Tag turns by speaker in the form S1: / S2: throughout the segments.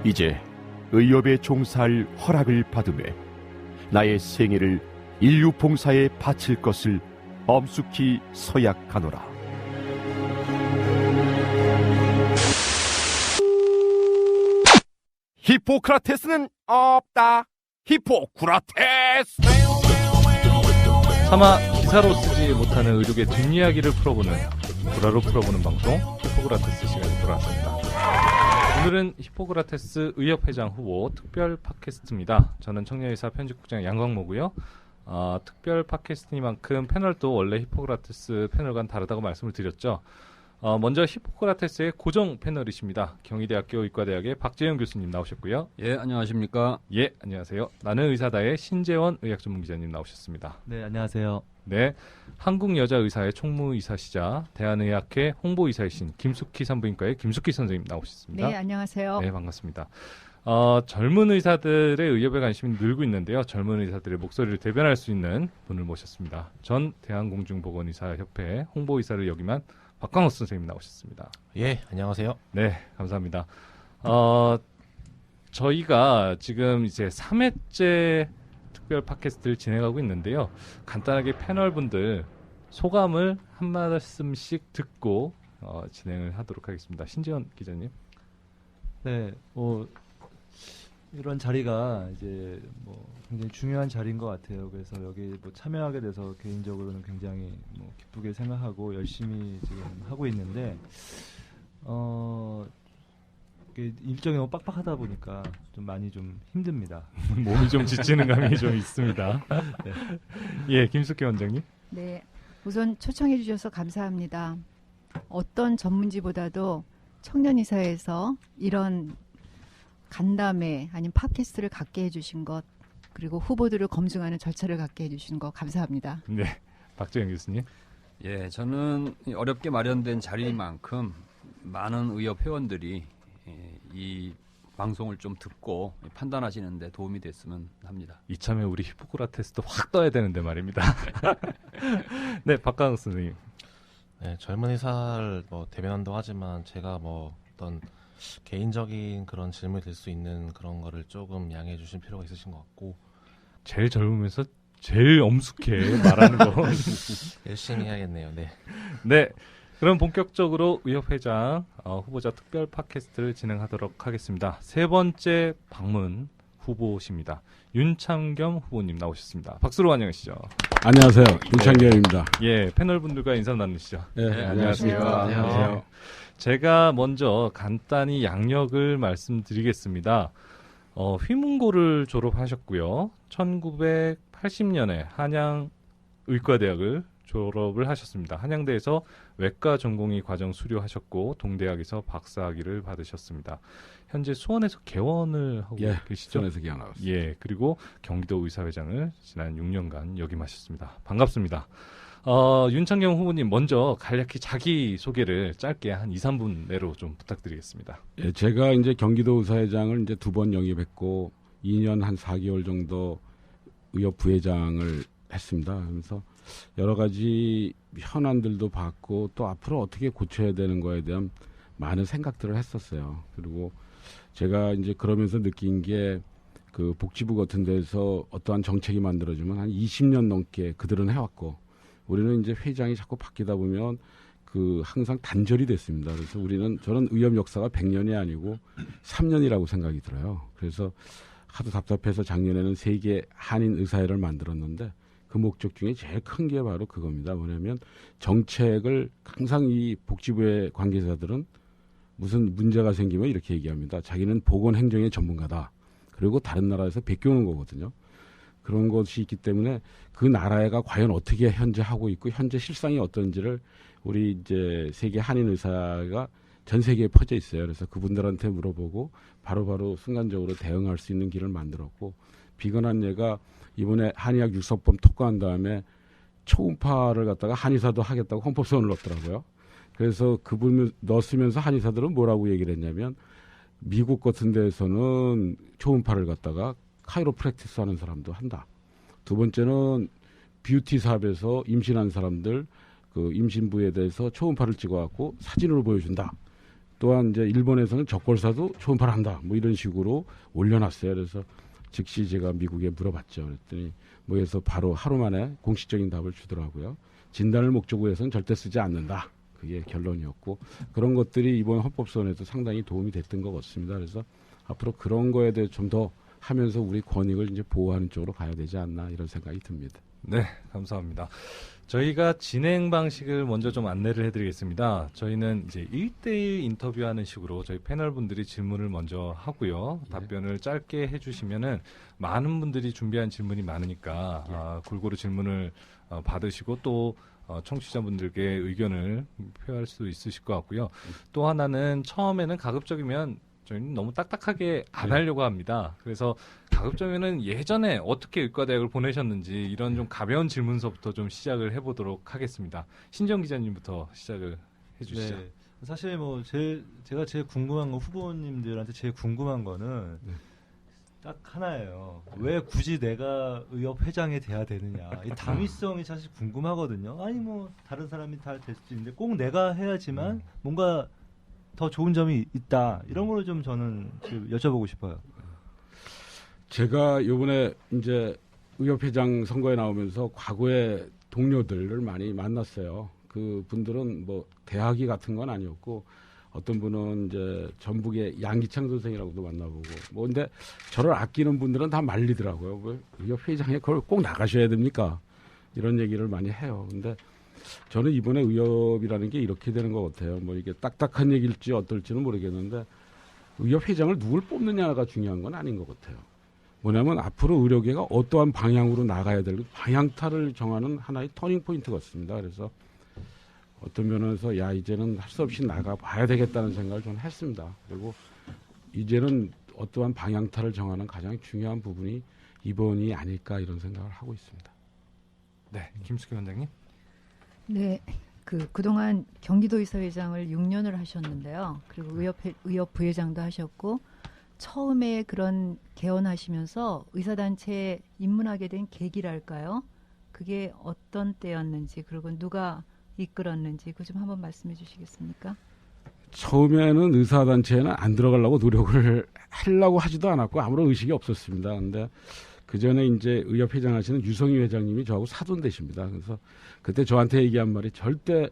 S1: 이제 의협에 종사할 허락을 받음에 나의 생애를 인류 봉사에 바칠 것을 엄숙히 서약하노라. 히포크라테스는 없다. 히포크라테스.
S2: 차마 기사로 쓰지 못하는 의료계 뒷이야기를 풀어보는 구라로 풀어보는 방송 히포크라테스 시간이 돌아왔습니다. 오늘은 히포크라테스 의협회장 후보 특별 팟캐스트입니다. 저는 청년의사 편집국장 양광모고요. 특별 팟캐스트니만큼 패널도 원래 히포크라테스 패널과는 다르다고 말씀을 드렸죠. 먼저 히포크라테스의 고정 패널이십니다. 경희대학교 의과대학의 박재영 교수님 나오셨고요.
S3: 예, 안녕하십니까.
S2: 예, 안녕하세요. 나는 의사다의 신재원 의학전문기자님 나오셨습니다.
S4: 네, 안녕하세요.
S2: 네, 한국여자의사회 총무이사시자 대한의학회 홍보이사이신 김숙희 산부인과의 김숙희 선생님 나오셨습니다.
S5: 네, 안녕하세요.
S2: 네, 반갑습니다. 젊은 의사들의 의협에 관심이 늘고 있는데요. 젊은 의사들의 목소리를 대변할 수 있는 분을 모셨습니다. 전 대한공중보건의사협회 홍보이사를 역임한 박광호 선생님 나오셨습니다.
S6: 예, 안녕하세요.
S2: 네, 감사합니다. 저희가 지금 이제 3회째 특별 팟캐스트를 진행하고 있는데요. 간단하게 패널분들 소감을 한 말씀씩 듣고 진행을 하도록 하겠습니다. 신지원 기자님.
S4: 네, 이런 자리가 이제 굉장히 중요한 자리인 것 같아요. 그래서 여기 참여하게 돼서 개인적으로는 굉장히 기쁘게 생각하고 열심히 지금 하고 있는데 일정이 너무 빡빡하다 보니까 좀 많이 좀 힘듭니다.
S2: 몸이 좀 지치는 감이 좀 있습니다. 네. 예, 김숙희 원장님.
S5: 네, 우선 초청해 주셔서 감사합니다. 어떤 전문지보다도 청년의사에서 이런 간담회 아니면 팟캐스트를 갖게 해주신 것, 그리고 후보들을 검증하는 절차를 갖게 해주신 것 감사합니다.
S2: 네, 박재영 교수님.
S3: 예, 저는 어렵게 마련된 자리만큼 많은 의협 회원들이 이 방송을 좀 듣고 판단하시는 데 도움이 됐으면 합니다.
S2: 이참에 우리 히포크라테스도 확 떠야 되는데 말입니다. 네, 박광호 선생님.
S6: 네, 젊은 의사를 대변한다고 하지만 제가 어떤 개인적인 그런 질문이 될 수 있는 그런 거를 조금 양해해 주실 필요가 있으신 것 같고,
S2: 제일 젊으면서 제일 엄숙해 말하는 거
S6: 열심히 해야겠네요. 네.
S2: 네, 그럼 본격적으로 의협회장 후보자 특별 팟캐스트를 진행하도록 하겠습니다. 세 번째 방문 후보십니다. 윤창겸 후보님 나오셨습니다. 박수로 환영하시죠.
S7: 안녕하세요. 윤창겸입니다.
S2: 예, 패널분들과 인사 나누시죠.
S7: 네,
S2: 안녕하십니까.
S7: 안녕하세요.
S2: 제가 먼저 간단히 양력을 말씀드리겠습니다. 휘문고를 졸업하셨고요. 1980년에 한양의과대학을 졸업을 하셨습니다. 한양대에서 외과 전공의 과정 수료하셨고 동대학에서 박사학위를 받으셨습니다. 현재 수원에서 개원을 하고 계시죠?
S7: 수원에서 개원하고 있습니다.
S2: 예, 그리고 경기도 의사회장을 지난 6년간 역임하셨습니다. 반갑습니다. 윤창경 후보님 먼저 간략히 자기소개를 짧게 한 2, 3분 내로 좀 부탁드리겠습니다.
S7: 예, 제가 이제 경기도 의사회장을 이제 2번 영입했고 2년 한 4개월 정도 의협 부회장을 했습니다. 그래서 여러 가지 현안들도 봤고 또 앞으로 어떻게 고쳐야 되는 거에 대한 많은 생각들을 했었어요. 그리고 제가 이제 그러면서 느낀 게 그 복지부 같은 데서 어떠한 정책이 만들어지면 한 20년 넘게 그들은 해왔고 우리는 이제 회장이 자꾸 바뀌다 보면 항상 단절이 됐습니다. 그래서 저는 의협 역사가 100년이 아니고 3년이라고 생각이 들어요. 그래서 하도 답답해서 작년에는 세계 한인 의사회를 만들었는데 그 목적 중에 제일 큰 게 바로 그겁니다. 뭐냐면 정책을 항상 이 복지부의 관계자들은 무슨 문제가 생기면 이렇게 얘기합니다. 자기는 보건행정의 전문가다. 그리고 다른 나라에서 베껴오는 거거든요. 그런 것이 있기 때문에 그 나라가 과연 어떻게 현재 하고 있고 현재 실상이 어떤지를 우리 이제 세계 한인 의사가 전 세계에 퍼져 있어요. 그래서 그분들한테 물어보고 바로바로 순간적으로 대응할 수 있는 길을 만들었고 비근한 예가 이번에 한의학 육성법 통과한 다음에 초음파를 갖다가 한의사도 하겠다고 헌법소원을 넣었더라고요. 그래서 그분을 넣었으면서 한의사들은 뭐라고 얘기를 했냐면 미국 같은 데에서는 초음파를 갖다가 카이로프랙티스 하는 사람도 한다. 두 번째는 뷰티 샵에서 임신한 사람들 그 임신부에 대해서 초음파를 찍어갖고 사진으로 보여준다. 또한 이제 일본에서는 적골사도 초음파를 뭐 이런 식으로 올려놨어요. 그래서 즉시 제가 미국에 물어봤죠. 그랬더니 뭐해서 바로 하루 만에 공식적인 답을 주더라고요. 진단을 목적으로 해서는 절대 쓰지 않는다. 그게 결론이었고 그런 것들이 이번 헌법소원에도 상당히 도움이 됐던 것 같습니다. 그래서 앞으로 그런 거에 대해 좀 더 하면서 우리 권익을 이제 보호하는 쪽으로 가야 되지 않나 이런 생각이 듭니다.
S2: 네, 감사합니다. 저희가 진행 방식을 먼저 좀 안내를 해드리겠습니다. 저희는 이제 1대1 인터뷰하는 식으로 저희 패널 분들이 질문을 먼저 하고요. 답변을 짧게 해주시면은 많은 분들이 준비한 질문이 많으니까 골고루 질문을 받으시고 또 청취자분들께 의견을 표할 수 있으실 것 같고요. 또 하나는 처음에는 가급적이면 저희는 너무 딱딱하게 안 하려고 합니다. 그래서 가급적이면은 예전에 어떻게 의과대학을 보내셨는지 이런 좀 가벼운 질문서부터 좀 시작을 해보도록 하겠습니다. 신정 기자님부터 시작을 해주시죠.
S4: 네. 사실 뭐 제가 제일 궁금한 거 후보님들한테 제일 궁금한 거는 딱 하나예요. 왜 굳이 내가 의협회장이 돼야 되느냐. 이 당위성이 사실 궁금하거든요. 아니 뭐 다른 사람이 다 될 수도 있는데 꼭 내가 해야지만 뭔가 더 좋은 점이 있다. 이런 거를 좀 저는 여쭤보고 싶어요.
S7: 제가 이번에 이제 의협회장 선거에 나오면서 과거의 동료들을 많이 만났어요. 그 분들은 뭐 대학이 같은 건 아니었고 어떤 분은 이제 전북의 양기창 선생이라고도 만나보고 뭐 근데 저를 아끼는 분들은 다 말리더라고요. 왜 의협회장에 그걸 꼭 나가셔야 됩니까? 이런 얘기를 많이 해요. 근데 저는 이번에 의협이라는 게 이렇게 되는 것 같아요. 뭐 이게 딱딱한 얘기일지 어떨지는 모르겠는데 의협회장을 누굴 뽑느냐가 중요한 건 아닌 것 같아요. 뭐냐면 앞으로 의료계가 어떠한 방향으로 나가야 될 방향타를 정하는 하나의 터닝 포인트 같습니다. 그래서 어떤 면에서 이제는 할 수 없이 나가봐야 되겠다는 생각을 저는 했습니다. 그리고 이제는 어떠한 방향타를 정하는 가장 중요한 부분이 이번이 아닐까 이런 생각을 하고 있습니다.
S2: 네, 김숙희 원장님.
S5: 네, 그동안 경기도의사회장을 6년을 하셨는데요. 그리고 의협 부회장도 하셨고 처음에 그런 개원하시면서 의사단체에 입문하게 된 계기랄까요? 그게 어떤 때였는지 그리고 누가 이끌었는지 그거 좀 한번 말씀해 주시겠습니까?
S7: 처음에는 의사단체에는 안 들어가려고 노력을 하려고 하지도 않았고 아무런 의식이 없었습니다. 근데 그 전에 이제 의협회장 하시는 유성희 회장님이 저하고 사돈되십니다. 그래서 그때 저한테 얘기한 말이 절대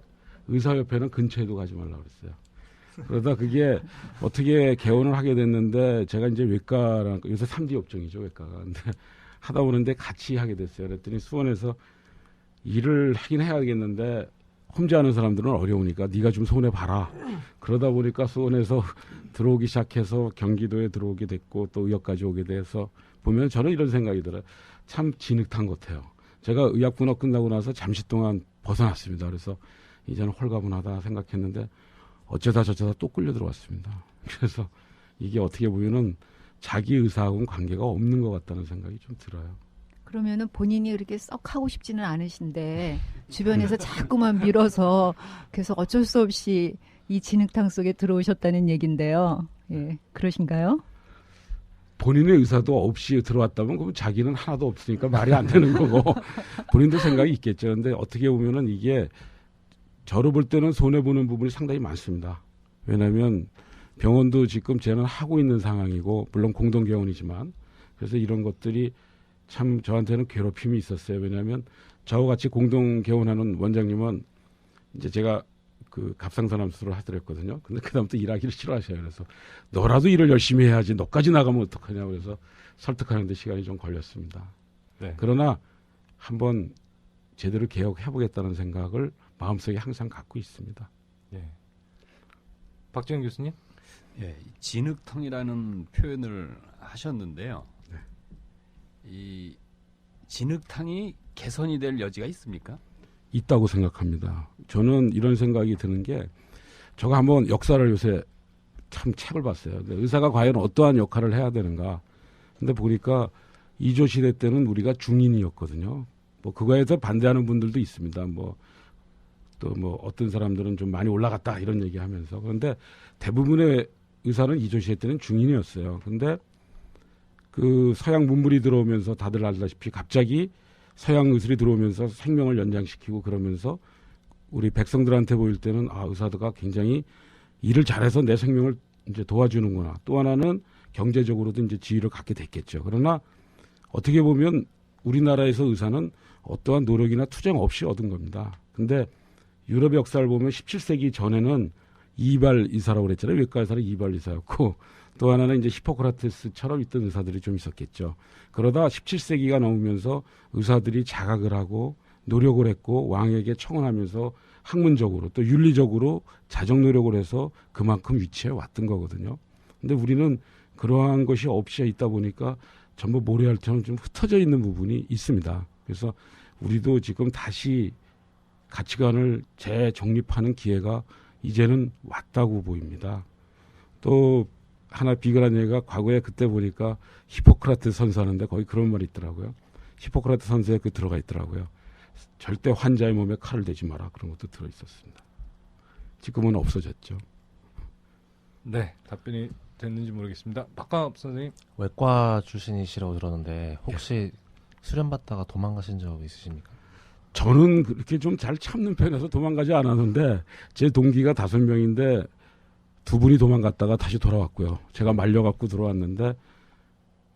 S7: 의사협회는 근처에도 가지 말라고 그랬어요. 그러다 그게 어떻게 개원을 하게 됐는데 제가 이제 외과랑 요새 3D 업종이죠, 외과가. 근데 하다 보는데 같이 하게 됐어요. 그랬더니 수원에서 일을 하긴 해야겠는데 혼자 하는 사람들은 어려우니까 네가 좀 손해 봐라. 그러다 보니까 수원에서 들어오기 시작해서 경기도에 들어오게 됐고 또 의협까지 오게 돼서 보면 저는 이런 생각이 들어요. 참 진흙탕 같아요. 제가 의학분업 끝나고 나서 잠시 동안 벗어났습니다. 그래서 이제는 홀가분하다 생각했는데 어쩌다 저쩌다 또 끌려 들어왔습니다. 그래서 이게 어떻게 보면은 자기 의사하고는 관계가 없는 것 같다는 생각이 좀 들어요.
S5: 그러면은 본인이 그렇게 썩 하고 싶지는 않으신데 주변에서 자꾸만 밀어서 그래서 어쩔 수 없이 이 진흙탕 속에 들어오셨다는 얘긴데요. 예, 그러신가요?
S7: 본인의 의사도 없이 들어왔다면 그럼 자기는 하나도 없으니까 말이 안 되는 거고 본인도 생각이 있겠죠. 근데 어떻게 보면은 이게 저를 볼 때는 손해보는 부분이 상당히 많습니다. 왜냐하면 병원도 지금 쟤는 하고 있는 상황이고 물론 공동개원이지만 그래서 이런 것들이 참 저한테는 괴롭힘이 있었어요. 왜냐하면 저와 같이 공동개원하는 원장님은 이제 제가 그 갑상선암수술을 하더랬거든요. 근데 그다음부터 일하기를 싫어하셔요. 그래서 너라도 일을 열심히 해야지 너까지 나가면 어떡하냐고 그래서 설득하는데 시간이 좀 걸렸습니다.
S2: 네.
S7: 그러나 한번 제대로 개혁해보겠다는 생각을 마음속에 항상 갖고 있습니다.
S2: 예. 박지영 교수님?
S3: 예, 진흙탕이라는 표현을 하셨는데요.
S7: 네.
S3: 이 진흙탕이 개선이 될 여지가 있습니까?
S7: 있다고 생각합니다. 저는 이런 생각이 드는 게 제가 한번 역사를 요새 참 책을 봤어요. 의사가 과연 어떠한 역할을 해야 되는가. 근데 보니까 이조 시대 때는 우리가 중인이었거든요. 뭐 그거에 대해서 반대하는 분들도 있습니다. 또 어떤 사람들은 좀 많이 올라갔다 이런 얘기하면서 그런데 대부분의 의사는 이조 시대 때는 중인이었어요. 근데 그 서양 문물이 들어오면서 다들 알다시피 갑자기 서양 의술이 들어오면서 생명을 연장시키고 그러면서 우리 백성들한테 보일 때는 의사가 굉장히 일을 잘해서 내 생명을 이제 도와주는구나. 또 하나는 경제적으로도 이제 지위를 갖게 됐겠죠. 그러나 어떻게 보면 우리나라에서 의사는 어떠한 노력이나 투쟁 없이 얻은 겁니다. 근데 유럽 역사를 보면 17세기 전에는 이발 의사라고 그랬잖아요. 외과 의사는 이발 의사였고 또 하나는 이제 히포크라테스처럼 있던 의사들이 좀 있었겠죠. 그러다 17세기가 넘으면서 의사들이 자각을 하고 노력을 했고 왕에게 청원하면서 학문적으로 또 윤리적으로 자정 노력을 해서 그만큼 위치해 왔던 거거든요. 근데 우리는 그러한 것이 없이 있다 보니까 전부 모래알처럼 좀 흩어져 있는 부분이 있습니다. 그래서 우리도 지금 다시 가치관을 재정립하는 기회가 이제는 왔다고 보입니다. 또 하나 비근한 얘기가 과거에 그때 보니까 히포크라테스 선서하는데 거기 그런 말이 있더라고요. 히포크라테스 선서에 그 들어가 있더라고요. 절대 환자의 몸에 칼을 대지 마라. 그런 것도 들어있었습니다. 지금은 없어졌죠.
S2: 네, 답변이 됐는지 모르겠습니다. 박광업 선생님.
S6: 외과 출신이시라고 들었는데 혹시 수련받다가 도망가신 적 있으십니까?
S7: 저는 그렇게 좀 잘 참는 편에서 도망가지 않았는데 제 동기가 5명인데 2분이 도망갔다가 다시 돌아왔고요. 제가 말려갖고 들어왔는데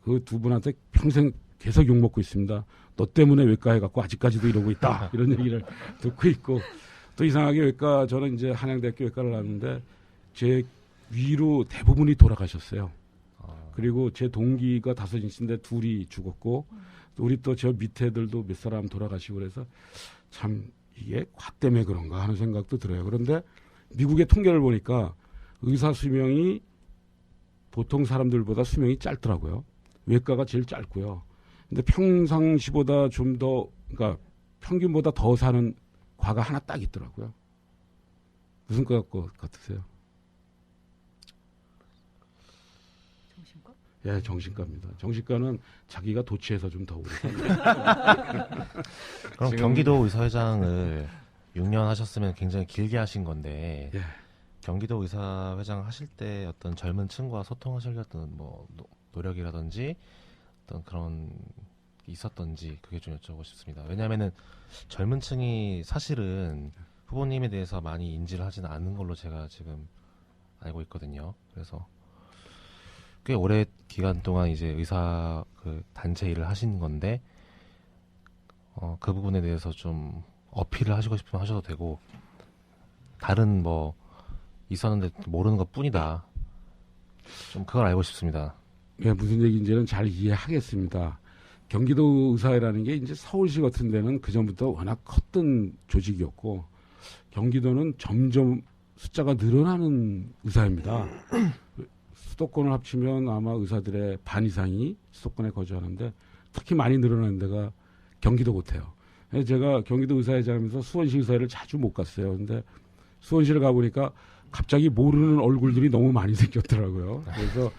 S7: 그 2분한테 평생 계속 욕먹고 있습니다. 너 때문에 외과에 갖고 아직까지도 이러고 있다. 이런 얘기를 듣고 있고 또 이상하게 외과 저는 이제 한양대학교 외과를 나왔는데 제 위로 대부분이 돌아가셨어요. 그리고 제 동기가 5인데 2이 죽었고 우리 또 저 밑에들도 몇 사람 돌아가시고 그래서 참 이게 과 때문에 그런가 하는 생각도 들어요. 그런데 미국의 통계를 보니까 의사 수명이 보통 사람들보다 수명이 짧더라고요. 외과가 제일 짧고요. 근데 평상시보다 좀 더 그러니까 평균보다 더 사는 과가 하나 딱 있더라고요. 무슨 과 같으세요?
S5: 정신과?
S7: 예, 정신과입니다. 정신과는 자기가 도취해서 좀 더 오래
S6: 그럼
S2: 지금-
S6: 경기도 의사회장을 6년 하셨으면 굉장히 길게 하신 건데
S7: 예.
S6: 경기도 의사회장 하실 때 어떤 젊은 층과 소통하시려던 뭐 노력이라든지 어떤 그런 게 있었던지 그게 좀 여쭤보고 싶습니다. 왜냐하면은 젊은 층이 사실은 후보님에 대해서 많이 인지를 하지는 않는 걸로 제가 지금 알고 있거든요. 그래서 꽤 오래 기간 동안 이제 의사 그 단체 일을 하신 건데 그 부분에 대해서 좀 어필을 하시고 싶으면 하셔도 되고 다른 뭐 있었는데 모르는 것 뿐이다. 좀 그걸 알고 싶습니다.
S7: 예, 무슨 얘기인지는 잘 이해하겠습니다. 경기도 의사회라는 게 이제 서울시 같은 데는 그전부터 워낙 컸던 조직이었고 경기도는 점점 숫자가 늘어나는 의사입니다. 수도권을 합치면 아마 의사들의 반 이상이 수도권에 거주하는데 특히 많이 늘어나는 데가 경기도 같아요. 제가 경기도 의사회장하면서 수원시 의사회를 자주 못 갔어요. 근데 수원시를 가보니까 갑자기 모르는 얼굴들이 너무 많이 생겼더라고요. 그래서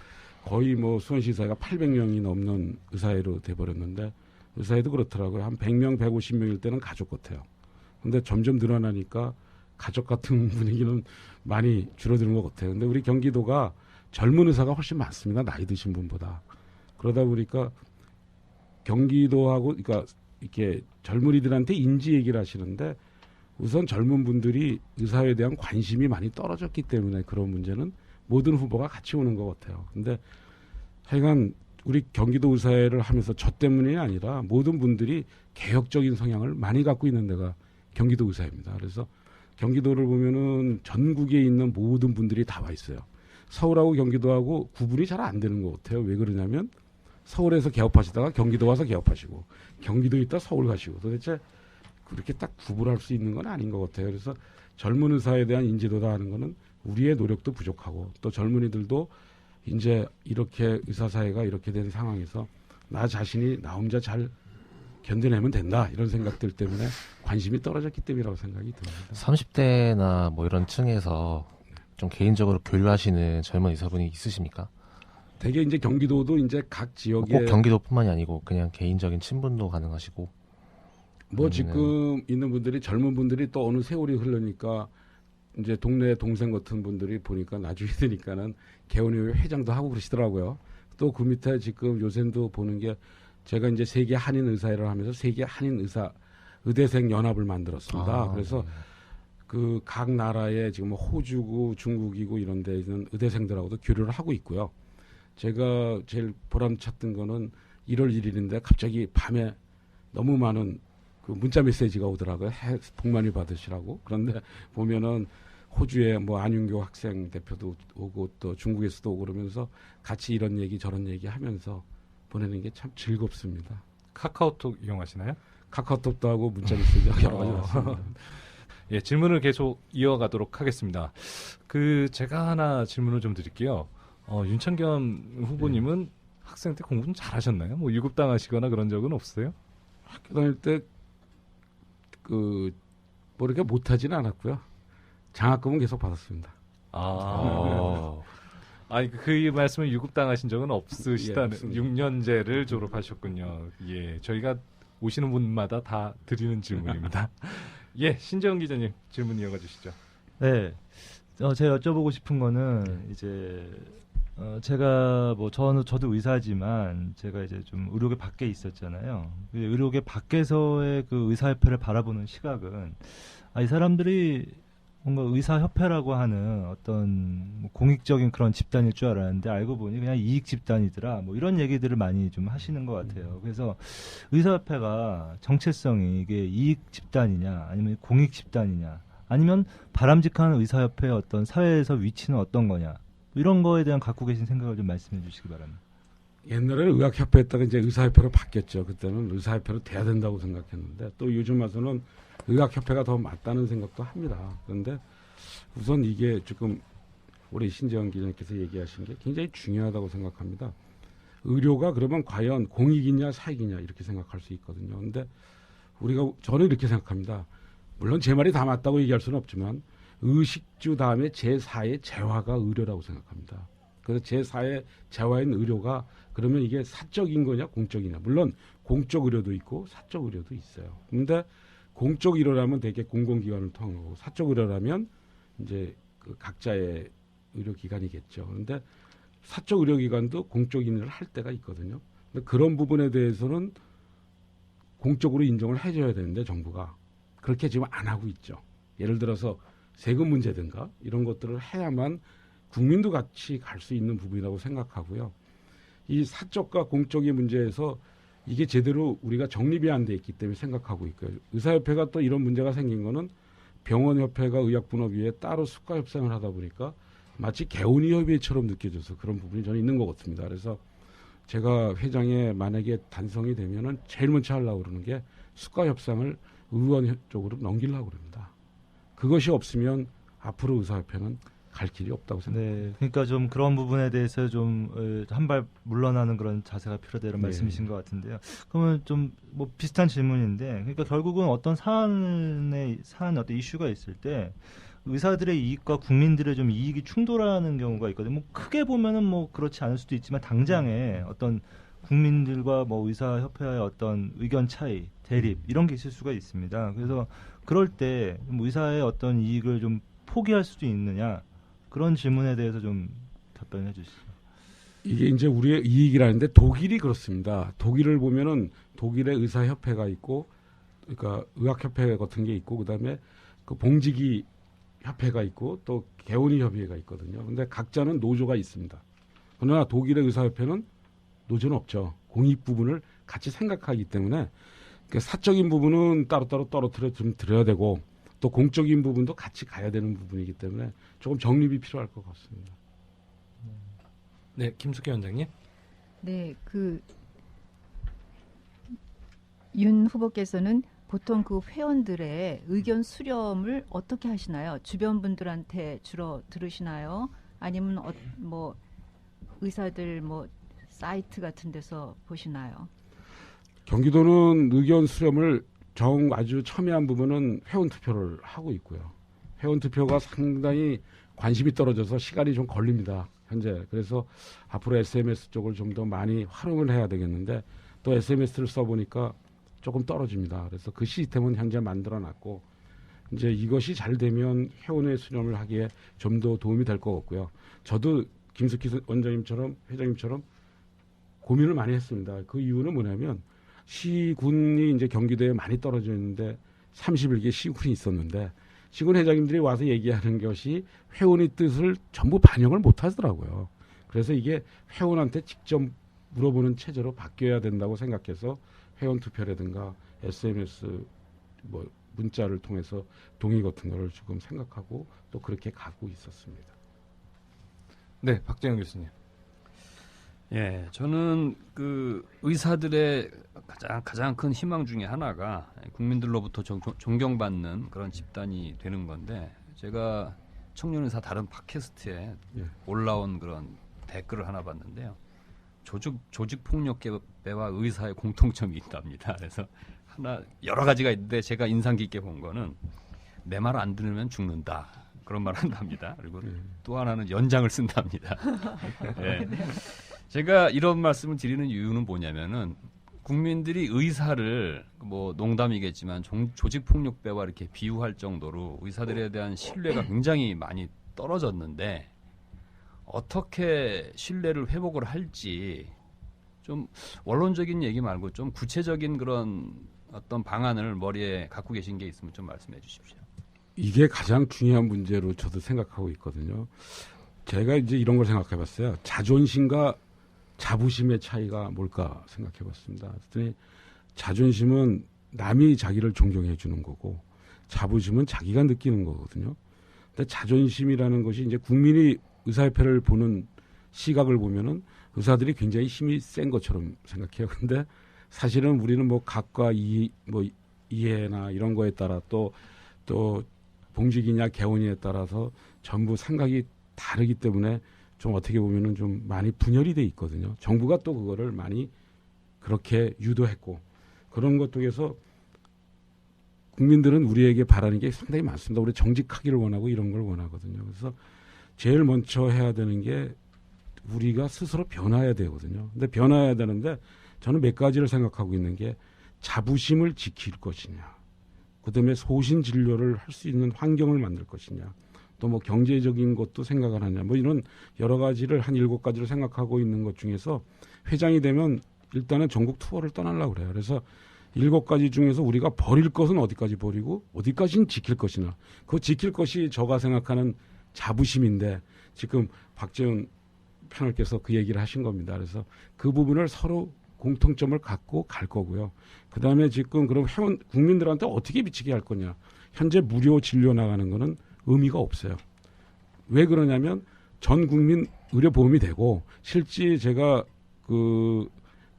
S7: 거의 뭐 수원시 의사회가 800명이 넘는 의사회로 돼버렸는데 의사회도 그렇더라고요. 한 100명, 150명일 때는 가족 같아요. 근데 점점 늘어나니까 가족 같은 분위기는 많이 줄어드는 것 같아요. 근데 우리 경기도가 젊은 의사가 훨씬 많습니다. 나이 드신 분보다. 그러다 보니까 경기도하고 그러니까 이렇게 젊은이들한테 인지 얘기를 하시는데 우선 젊은 분들이 의사에 대한 관심이 많이 떨어졌기 때문에 그런 문제는 모든 후보가 같이 오는 것 같아요. 근데 하여간 우리 경기도 의사회를 하면서 저 때문이 아니라 모든 분들이 개혁적인 성향을 많이 갖고 있는 데가 경기도 의사입니다. 그래서 경기도를 보면은 전국에 있는 모든 분들이 다 와 있어요. 서울하고 경기도하고 구분이 잘 안 되는 것 같아요. 왜 그러냐면 서울에서 개업하시다가 경기도 와서 개업하시고 경기도 있다 서울 가시고 도대체 그렇게 딱 구분할 수 있는 건 아닌 것 같아요. 그래서 젊은 의사에 대한 인지도다 하는 거는 우리의 노력도 부족하고 또 젊은이들도 이제 이렇게 의사사회가 이렇게 된 상황에서 나 자신이 나 혼자 잘 견뎌내면 된다 이런 생각들 때문에 관심이 떨어졌기 때문이라고 생각이 듭니다.
S6: 30대나 뭐 이런 층에서 좀 개인적으로 교류하시는 젊은 의사분이 있으십니까?
S7: 되게 이제 경기도도 이제 각 지역에
S6: 꼭 경기도뿐만이 아니고 그냥 개인적인 친분도 가능하시고
S7: 뭐 지금 있는 분들이 젊은 분들이 또 어느 세월이 흐르니까 이제 동네 동생 같은 분들이 보니까 나중에 되니까는 개원의회 회장도 하고 그러시더라고요. 또 그 밑에 지금 요새도 보는 게 제가 이제 세계 한인 의사회를 하면서 세계 한인 의사 의대생 연합을 만들었습니다. 그래서 그 각 나라의 지금 뭐 호주고 중국이고 이런 데 있는 의대생들하고도 교류를 하고 있고요. 제가 제일 보람찼던 거는 1월 1일인데 갑자기 밤에 너무 많은 그 문자 메시지가 오더라고요. 복 많이 받으시라고. 그런데 보면은 호주에 뭐 안윤교 학생 대표도 오고 또 중국에서도 오고 그러면서 같이 이런 얘기 저런 얘기 하면서 보내는 게 참 즐겁습니다.
S2: 카카오톡 이용하시나요?
S7: 카카오톡도 하고 문자 메시지가 여러 가지 왔습니다.
S2: 예, 질문을 계속 이어가도록 하겠습니다. 제가 하나 질문을 좀 드릴게요. 윤창겸 후보님은 학생 때 공부 좀 잘하셨나요? 뭐 유급당하시거나 그런 적은 없어요?
S7: 학교 다닐 때 뭐 이렇게 못하지는 않았고요. 장학금은 계속 받았습니다.
S2: 아니 그 말씀은 유급당하신 적은 없으시다는
S7: 예,
S2: 6년제를 졸업하셨군요. 예, 저희가 오시는 분마다 다 드리는 질문입니다. 예, 신재영 기자님 질문 이어가 주시죠.
S4: 네. 제가 여쭤보고 싶은 거는 이제 제가 뭐 저도 의사지만 제가 이제 좀 의료계 밖에 있었잖아요. 의료계 밖에서의 그 의사협회를 바라보는 시각은 이 사람들이 뭔가 의사협회라고 하는 어떤 뭐 공익적인 그런 집단일 줄 알았는데 알고 보니 그냥 이익 집단이더라. 뭐 이런 얘기들을 많이 좀 하시는 것 같아요. 그래서 의사협회가 정체성이 이게 이익 집단이냐 아니면 공익 집단이냐 아니면 바람직한 의사협회의 어떤 사회에서 위치는 어떤 거냐 이런 거에 대한 갖고 계신 생각을 좀 말씀해 주시기 바랍니다.
S7: 옛날에는 의학협회 했다가 이제 의사협회로 바뀌었죠. 그때는 의사협회로 돼야 된다고 생각했는데 또 요즘 와서는 의학협회가 더 맞다는 생각도 합니다. 그런데 우선 이게 지금 우리 신재영 기자님께서 얘기하신 게 굉장히 중요하다고 생각합니다. 의료가 그러면 과연 공익이냐 사익이냐 이렇게 생각할 수 있거든요. 그런데 저는 이렇게 생각합니다. 물론 제 말이 다 맞다고 얘기할 수는 없지만 의식주 다음에 제4의 재화가 의료라고 생각합니다. 그래서 제4의 재화인 의료가 그러면 이게 사적인 거냐 공적이냐. 물론 공적 의료도 있고 사적 의료도 있어요. 그런데 공적 의료라면 대개 공공기관을 통한 거고 사적 의료라면 이제 그 각자의 의료기관이겠죠. 그런데 사적 의료기관도 공적인 일을 할 때가 있거든요. 근데 그런 부분에 대해서는 공적으로 인정을 해줘야 되는데 정부가 그렇게 지금 안 하고 있죠. 예를 들어서 세금 문제든가 이런 것들을 해야만 국민도 같이 갈 수 있는 부분이라고 생각하고요. 이 사적과 공적의 문제에서 이게 제대로 우리가 정립이 안 돼 있기 때문에 생각하고 있고요. 의사협회가 또 이런 문제가 생긴 거는 병원협회가 의약분업위에 따로 수가 협상을 하다 보니까 마치 개운이협의회처럼 느껴져서 그런 부분이 저는 있는 것 같습니다. 그래서 제가 회장에 만약에 단성이 되면은 제일 먼저 하려고 그러는 게 수가 협상을 의원 쪽으로 넘기려고 그럽니다. 그것이 없으면 앞으로 의사협회는 갈 길이 없다고 생각합니다.
S4: 네, 그러니까 좀 그런 부분에 대해서 좀 한 발 물러나는 그런 자세가 필요하다 이런 말씀이신 것 같은데요. 그러면 좀 뭐 비슷한 질문인데, 그러니까 결국은 어떤 사안 어떤 이슈가 있을 때 의사들의 이익과 국민들의 좀 이익이 충돌하는 경우가 있거든요. 뭐 크게 보면은 뭐 그렇지 않을 수도 있지만 당장에 어떤 국민들과 뭐 의사협회와의 어떤 의견 차이, 대립 이런 게 있을 수가 있습니다. 그래서 그럴 때 의사의 어떤 이익을 좀 포기할 수도 있느냐 그런 질문에 대해서 좀 답변해 주시죠.
S7: 이게 이제 우리의 이익이라는데 독일이 그렇습니다. 독일을 보면은 독일의 의사협회가 있고, 그러니까 의학협회 같은 게 있고, 그다음에 그 봉지기 협회가 있고 또 개운이 협의회가 있거든요. 근데 각자는 노조가 있습니다. 그러나 독일의 의사협회는 노조는 없죠. 공익 부분을 같이 생각하기 때문에 그 사적인 부분은 따로따로 떨어뜨려 좀 드려야 되고 또 공적인 부분도 같이 가야 되는 부분이기 때문에 조금 정립이 필요할 것 같습니다.
S2: 네, 김숙희 원장님.
S5: 네, 윤 후보께서는 보통 그 회원들의 의견 수렴을 어떻게 하시나요? 주변 분들한테 주로 들으시나요? 아니면 뭐 의사들 뭐 사이트 같은 데서 보시나요?
S7: 경기도는 의견 수렴을 아주 첨예한 부분은 회원 투표를 하고 있고요. 회원 투표가 상당히 관심이 떨어져서 시간이 좀 걸립니다. 현재. 그래서 앞으로 SMS 쪽을 좀 더 많이 활용을 해야 되겠는데 또 SMS를 써보니까 조금 떨어집니다. 그래서 그 시스템은 현재 만들어놨고 이제 이것이 잘 되면 회원의 수렴을 하기에 좀 더 도움이 될 것 같고요. 저도 김숙희 원장님처럼 회장님처럼 고민을 많이 했습니다. 그 이유는 뭐냐면 시군이 이제 경기도에 많이 떨어져 있는데 31개 시군이 있었는데 직원 회장님들이 와서 얘기하는 것이 회원의 뜻을 전부 반영을 못 하더라고요. 그래서 이게 회원한테 직접 물어보는 체제로 바뀌어야 된다고 생각해서 회원 투표라든가 SMS 뭐 문자를 통해서 동의 같은 거를 지금 생각하고 또 그렇게 가고 있었습니다.
S2: 네, 박재영 교수님.
S3: 예, 저는 그 의사들의 가장 큰 희망 중에 하나가 국민들로부터 존경받는 그런 집단이 되는 건데, 제가 청년의사 다른 팟캐스트에
S7: 예.
S3: 올라온 그런 댓글을 하나 봤는데요. 조직 폭력배와 의사의 공통점이 있답니다. 그래서 여러 가지가 있는데 제가 인상 깊게 본 거는 내 말 안 들으면 죽는다. 그런 말 한답니다. 그리고 또 하나는 연장을 쓴답니다. 예. 제가 이런 말씀을 드리는 이유는 뭐냐면은 국민들이 의사를 뭐 농담이겠지만 조직폭력배와 이렇게 비유할 정도로 의사들에 대한 신뢰가 굉장히 많이 떨어졌는데 어떻게 신뢰를 회복을 할지 좀 원론적인 얘기 말고 좀 구체적인 그런 어떤 방안을 머리에 갖고 계신 게 있으면 좀 말씀해 주십시오.
S7: 이게 가장 중요한 문제로 저도 생각하고 있거든요. 제가 이제 이런 걸 생각해 봤어요. 자존심과 자부심의 차이가 뭘까 생각해 봤습니다. 그랬더니 자존심은 남이 자기를 존경해 주는 거고 자부심은 자기가 느끼는 거거든요. 근데 자존심이라는 것이 이제 국민이 의사협회를 보는 시각을 보면은 의사들이 굉장히 힘이 센 것처럼 생각해요. 근데 사실은 우리는 뭐 각과 이해나 이런 거에 따라 또 봉직이냐 개원이에 따라서 전부 생각이 다르기 때문에 좀 어떻게 보면은 좀 많이 분열이 돼 있거든요. 정부가 또 그거를 많이 그렇게 유도했고 그런 것 속에서 국민들은 우리에게 바라는 게 상당히 많습니다. 우리 정직하기를 원하고 이런 걸 원하거든요. 그래서 제일 먼저 해야 되는 게 우리가 스스로 변화해야 되거든요. 근데 변화해야 되는데 저는 몇 가지를 생각하고 있는 게 자부심을 지킬 것이냐, 그다음에 소신 진료를 할 수 있는 환경을 만들 것이냐, 또 뭐 경제적인 것도 생각을 하냐, 뭐 이런 여러 가지를 한 7가지를 생각하고 있는 것 중에서 회장이 되면 일단은 전국 투어를 떠나려고 그래요. 그래서 7가지 중에서 우리가 버릴 것은 어디까지 버리고 어디까지는 지킬 것이나, 그 지킬 것이 제가 생각하는 자부심인데 지금 박재훈 패널께서 그 얘기를 하신 겁니다. 그래서 그 부분을 서로 공통점을 갖고 갈 거고요. 그다음에 지금 그럼 회원 국민들한테 어떻게 미치게 할 거냐. 현재 무료 진료 나가는 거는 의미가 없어요. 왜 그러냐면 전 국민 의료보험이 되고 실제 제가 그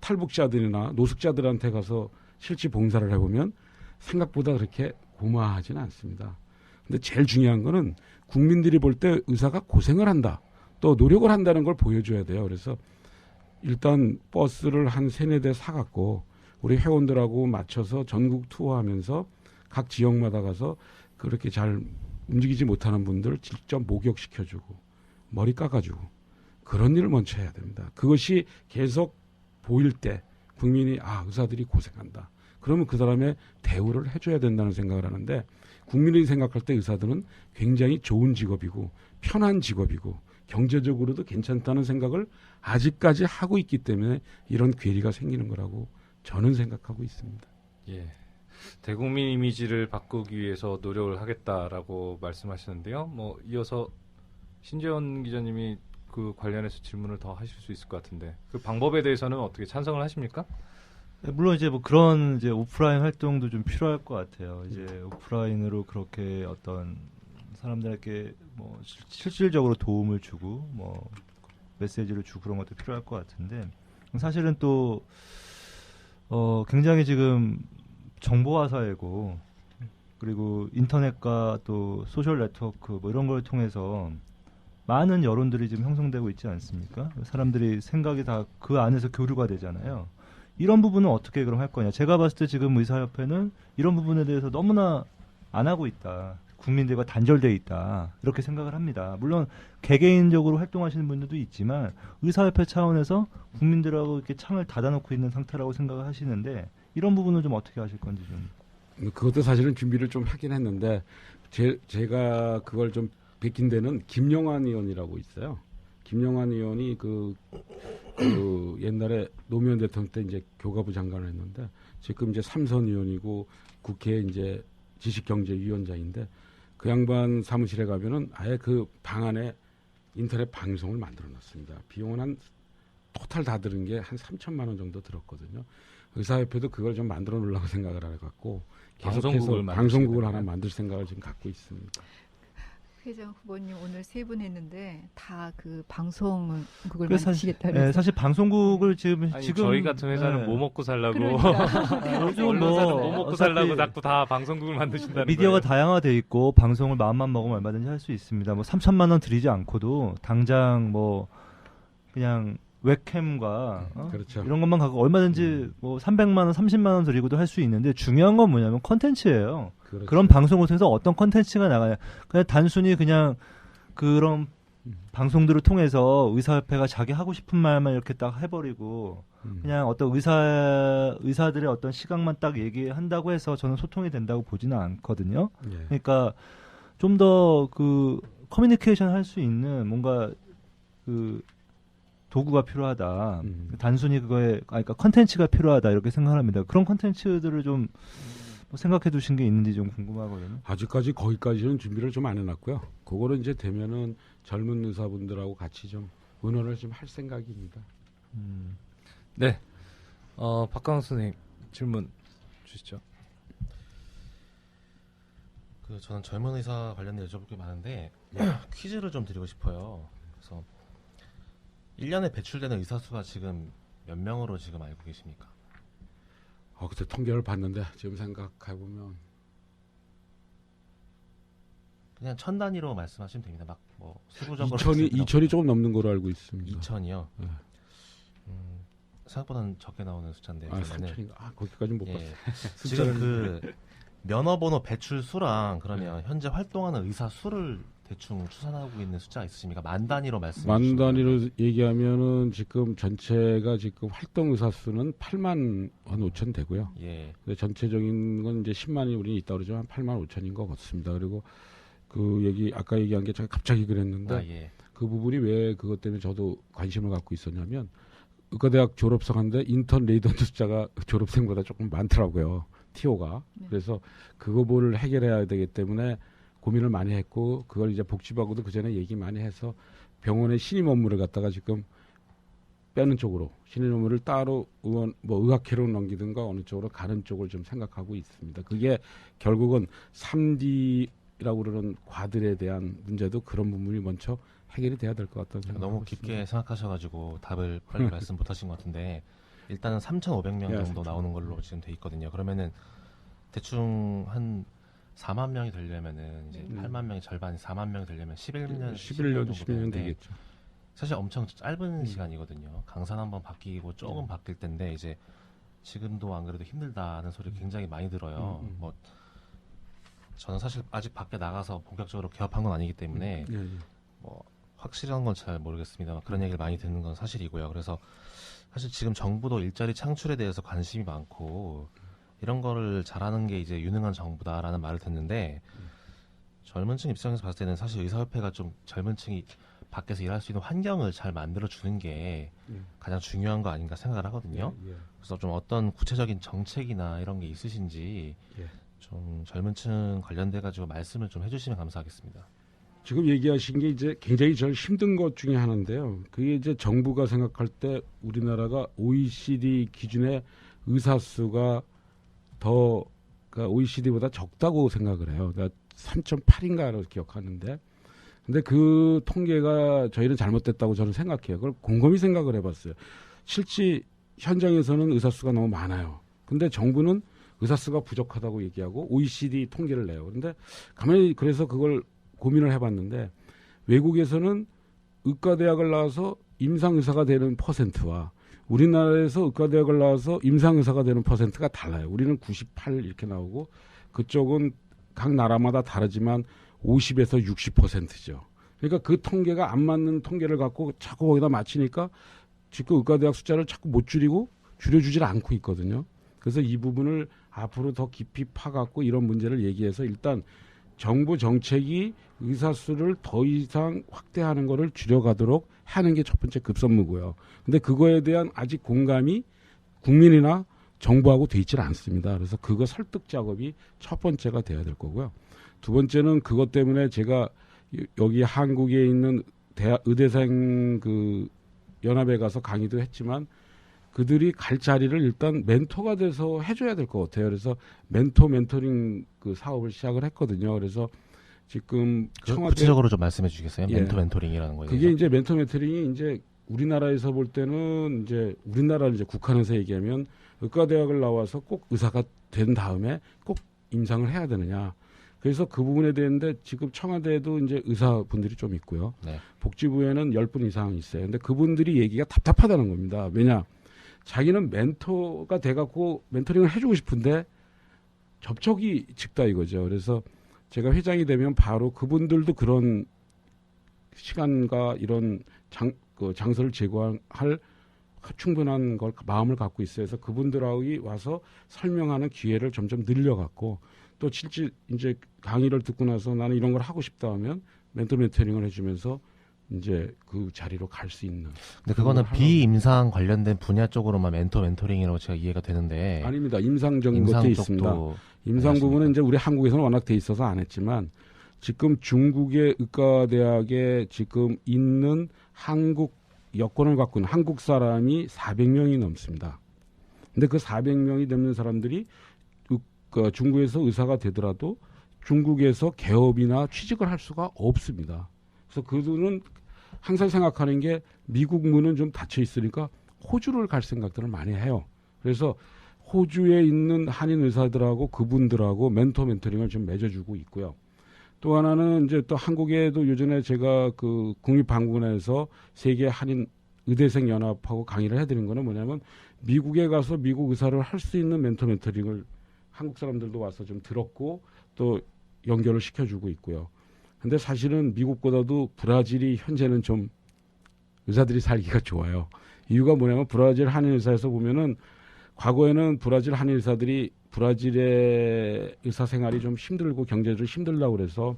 S7: 탈북자들이나 노숙자들한테 가서 실제 봉사를 해보면 생각보다 그렇게 고마워하지는 않습니다. 근데 제일 중요한 거는 국민들이 볼 때 의사가 고생을 한다, 또 노력을 한다는 걸 보여줘야 돼요. 그래서 일단 버스를 한 3-4대 사갖고 우리 회원들하고 맞춰서 전국 투어하면서 각 지역마다 가서 그렇게 잘 움직이지 못하는 분들 직접 목욕시켜주고 머리 깎아주고 그런 일을 먼저 해야 됩니다. 그것이 계속 보일 때 국민이 의사들이 고생한다. 그러면 그 사람의 대우를 해줘야 된다는 생각을 하는데, 국민이 생각할 때 의사들은 굉장히 좋은 직업이고 편한 직업이고 경제적으로도 괜찮다는 생각을 아직까지 하고 있기 때문에 이런 괴리가 생기는 거라고 저는 생각하고 있습니다.
S2: 예. 대국민 이미지를 바꾸기 위해서 노력을 하겠다라고 말씀하시는데요. 뭐 이어서 신재원 기자님이 그 관련해서 질문을 더 하실 수 있을 것 같은데, 그 방법에 대해서는 어떻게 찬성을 하십니까?
S4: 물론 이제 뭐 그런 이제 오프라인 활동도 좀 필요할 것 같아요. 이제 오프라인으로 그렇게 어떤 사람들에게 뭐 실질적으로 도움을 주고 뭐 메시지를 주고 그런 것도 필요할 것 같은데, 사실은 또 굉장히 지금 정보화 사회고, 그리고 인터넷과 또 소셜 네트워크 뭐 이런 걸 통해서 많은 여론들이 지금 형성되고 있지 않습니까? 사람들이 생각이 다 그 안에서 교류가 되잖아요. 이런 부분은 어떻게 그럼 할 거냐. 제가 봤을 때 지금 의사협회는 이런 부분에 대해서 너무나 안 하고 있다. 국민들과 단절돼 있다. 이렇게 생각을 합니다. 물론 개개인적으로 활동하시는 분들도 있지만 의사협회 차원에서 국민들하고 이렇게 창을 닫아놓고 있는 상태라고 생각을 하시는데, 이런 부분을 좀 어떻게 하실 건지 좀.
S7: 그것도 사실은 준비를 좀 하긴 했는데 제가 그걸 좀 베낀 데는 김영환 의원이라고 있어요. 김영환 의원이 그 옛날에 노무현 대통령 때 이제 교과부 장관을 했는데 지금 이제 삼선 의원이고 국회 이제 지식경제위원장인데, 그 양반 사무실에 가면은 아예 그 방 안에 인터넷 방송을 만들어 놨습니다. 비용은 한 토탈 다 들은 게 한 3천만 원 정도 들었거든요. 의사협회도 그걸 좀 만들어 놓으려고 생각을 해갖고 계속해서 방송국을 하나 만들 생각을 지금 갖고 있습니다.
S5: 회장 후보님 오늘 세 분 했는데 다 그 방송국을
S4: 그래서
S5: 만드시겠다
S4: 네,
S5: 그래서
S4: 사실 방송국을 지금
S2: 저희 같은 회사는
S4: 네.
S2: 뭐 먹고 살라고
S5: 그러니까.
S4: 요즘
S2: 언론사는 뭐 먹고
S4: 어차피
S2: 살라고 자꾸 다 방송국을 만드신다는
S4: 미디어가
S2: 거예요.
S4: 다양화돼 있고 방송을 마음만 먹으면 얼마든지 할 수 있습니다. 뭐 3천만 원 들이지 않고도 당장 뭐 그냥 웹캠과
S7: 그렇죠.
S4: 이런 것만 갖고 얼마든지 뭐 300만 원, 30만 원 들이고도 할 수 있는데 중요한 건 뭐냐면 컨텐츠예요.
S7: 그렇죠.
S4: 그런 방송을 통해서 어떤 컨텐츠가 나가냐. 그냥 단순히 그냥 그런 방송들을 통해서 의사협회가 자기 하고 싶은 말만 이렇게 딱 해버리고 그냥 어떤 의사들의 어떤 시각만 딱 얘기한다고 해서 저는 소통이 된다고 보지는 않거든요.
S7: 예.
S4: 그러니까 좀 더 그 커뮤니케이션 할 수 있는 뭔가 그 도구가 필요하다. 단순히 그러니까 컨텐츠가 필요하다 이렇게 생각합니다. 그런 컨텐츠들을 좀 생각해 두신 게 있는지 좀 궁금하거든요.
S7: 아직까지 거기까지는 준비를 좀 안 해놨고요. 그거를 이제 되면은 젊은 의사분들하고 같이 좀 의논을 좀 할 생각입니다.
S2: 네. 박강원 선생님 질문 주시죠.
S6: 저는 젊은 의사 관련된 여쭤볼 게 많은데 퀴즈를 좀 드리고 싶어요. 그래서 1년에 배출되는 의사 수가 지금 몇 명으로 지금 알고 계십니까?
S7: 그때 통계를 봤는데 지금 생각해 보면
S6: 그냥 천 단위로 말씀하시면 됩니다. 막 뭐 수부적으로
S7: 2천이 조금 넘는 걸로 알고 있습니다.
S6: 2천이요.
S7: 네.
S6: 생각보다는 적게 나오는 숫자인데.
S7: 3천인가? 거기까지는 못 봤어요.
S6: 지금 그 면허번호 배출 수랑 그러면 현재 활동하는 의사 수를 대충 추산하고 있는 숫자가 있으십니까? 만 단위로 말씀해
S7: 만
S6: 주시면.
S7: 단위로 얘기하면은 지금 전체가 지금 활동 의사 수는 8만 한 5천 되고요.
S6: 예.
S7: 근데 전체적인 건 이제 10만이 우리 있다 그러죠. 한 8만 5천인 것 같습니다. 그리고 그 얘기 아까 얘기한 게 제가 갑자기 그랬는데
S6: 예.
S7: 그 부분이 왜 그것 때문에 저도 관심을 갖고 있었냐면 의과대학 졸업생한데 인턴 레이던트 숫자가 졸업생보다 조금 많더라고요. TO가.
S5: 네.
S7: 그래서 그거를 해결해야 되기 때문에 고민을 많이 했고 그걸 이제 복지부하고도 그 전에 얘기 많이 해서 병원의 신임 업무를 갖다가 지금 빼는 쪽으로 신임 업무를 따로 의학회로 넘기든가 어느 쪽으로 가는 쪽을 좀 생각하고 있습니다. 그게 결국은 3D라고 그러는 과들에 대한 문제도 그런 부분이 먼저 해결이 돼야 될 것 같다는 생각이
S6: 너무 깊게 생각하셔가지고 답을 빨리 말씀 못하신 것 같은데 일단은 3,500명
S7: 예,
S6: 정도 나오는 걸로 지금 돼 있거든요. 그러면은 대충 한 4만 명이 되려면은 이제 8만 명의 절반이 4만 명이 되려면 11년
S7: 11년 되겠죠.
S6: 사실 엄청 짧은 시간이거든요. 강산 한번 바뀌고 조금 바뀔 텐데 이제 지금도 안 그래도 힘들다는 소리 굉장히 많이 들어요. 뭐 저는 사실 아직 밖에 나가서 본격적으로 개업한 건 아니기 때문에 뭐 확실한 건 잘 모르겠습니다만 그런 얘기를 많이 듣는 건 사실이고요. 그래서 사실 지금 정부도 일자리 창출에 대해서 관심이 많고 이런 거를 잘하는 게 이제 유능한 정부다라는 말을 듣는데 젊은 층 입장에서 봤을 때는 사실 의사협회가 좀 젊은 층이 밖에서 일할 수 있는 환경을 잘 만들어 주는 게 가장 중요한 거 아닌가 생각을 하거든요. 그래서 좀 어떤 구체적인 정책이나 이런 게 있으신지 좀 젊은 층 관련돼 가지고 말씀을 좀 해주시면 감사하겠습니다.
S7: 지금 얘기하신 게 이제 굉장히 제일 힘든 것 중에 하나인데요. 그게 이제 정부가 생각할 때 우리나라가 OECD 기준의 의사 수가 그러니까 OECD보다 적다고 생각을 해요. 그러니까 3.8인가로 기억하는데, 근데 그 통계가 저희는 잘못됐다고 저는 생각해요. 그걸 곰곰이 생각을 해봤어요. 실제 현장에서는 의사 수가 너무 많아요. 근데 정부는 의사 수가 부족하다고 얘기하고 OECD 통계를 내요. 그런데 가만히 그래서 그걸 고민을 해봤는데 외국에서는 의과대학을 나와서 임상의사가 되는 퍼센트와 우리나라에서 의과대학을 나와서 임상의사가 되는 퍼센트가 달라요. 우리는 98 이렇게 나오고 그쪽은 각 나라마다 다르지만 50에서 60%죠. 그러니까 그 통계가 안 맞는 통계를 갖고 자꾸 거기다 맞추니까 지금 의과대학 숫자를 자꾸 못 줄이고 줄여주질 않고 있거든요. 그래서 이 부분을 앞으로 더 깊이 파갖고 이런 문제를 얘기해서 일단 정부 정책이 의사 수를 더 이상 확대하는 거를 줄여가도록 하는 게 첫 번째 급선무고요. 근데 그거에 대한 아직 공감이 국민이나 정부하고 돼 있질 않습니다. 그래서 그거 설득 작업이 첫 번째가 돼야 될 거고요. 두 번째는 그것 때문에 제가 여기 한국에 있는 의대생 그 연합에 가서 강의도 했지만 그들이 갈 자리를 일단 멘토가 돼서 해줘야 될 것 같아요. 그래서 멘토링 그 사업을 시작을 했거든요. 그래서 지금
S6: 구체적으로 좀 말씀해 주시겠어요?
S7: 예.
S6: 멘토링이라는 거예요.
S7: 그게 이제 멘토링이 이제 우리나라에서 볼 때는 이제 우리나라를 이제 국한에서 얘기하면 의과대학을 나와서 꼭 의사가 된 다음에 꼭 임상을 해야 되느냐. 그래서 그 부분에 대한데 지금 청와대에도 이제 의사분들이 좀 있고요.
S6: 네.
S7: 복지부에는 10분 이상 있어요. 근데 그분들이 얘기가 답답하다는 겁니다. 왜냐? 자기는 멘토가 돼갖고 멘토링을 해주고 싶은데 접촉이 적다 이거죠. 그래서 제가 회장이 되면 바로 그분들도 그런 시간과 이런 장소를 제공할 충분한 걸 마음을 갖고 있어요. 그래서 그분들하고 와서 설명하는 기회를 점점 늘려갖고 또 실제 이제 강의를 듣고 나서 나는 이런 걸 하고 싶다 하면 멘토링을 해주면서 이제 그 자리로 갈 수 있는.
S6: 근데 그거는 비임상 관련된 분야 쪽으로만 멘토링이라고 제가 이해가 되는데.
S7: 아닙니다. 임상적인 것도 있습니다. 임상 부분은 이제 우리 한국에서는 워낙 돼 있어서 안 했지만 지금 중국의 의과대학에 지금 있는 한국 여권을 갖고 있는 한국 사람이 400명이 넘습니다. 근데 그 400명이 넘는 사람들이 중국에서 의사가 되더라도 중국에서 개업이나 취직을 할 수가 없습니다. 그래서 그들은 항상 생각하는 게 미국 문은 좀 닫혀 있으니까 호주를 갈 생각들을 많이 해요. 그래서 호주에 있는 한인 의사들하고 그분들하고 멘토링을 좀 맺어주고 있고요. 또 하나는 이제 또 한국에도 요전에 제가 그 국립방문에서 세계 한인 의대생 연합하고 강의를 해드린 거는 뭐냐면 미국에 가서 미국 의사를 할 수 있는 멘토링을 한국 사람들도 와서 좀 들었고 또 연결을 시켜주고 있고요. 근데 사실은 미국보다도 브라질이 현재는 좀 의사들이 살기가 좋아요. 이유가 뭐냐면 브라질 한인 의사에서 보면은 과거에는 브라질 한인 의사들이 브라질의 의사 생활이 좀 힘들고 경제적으로 힘들다고 그래서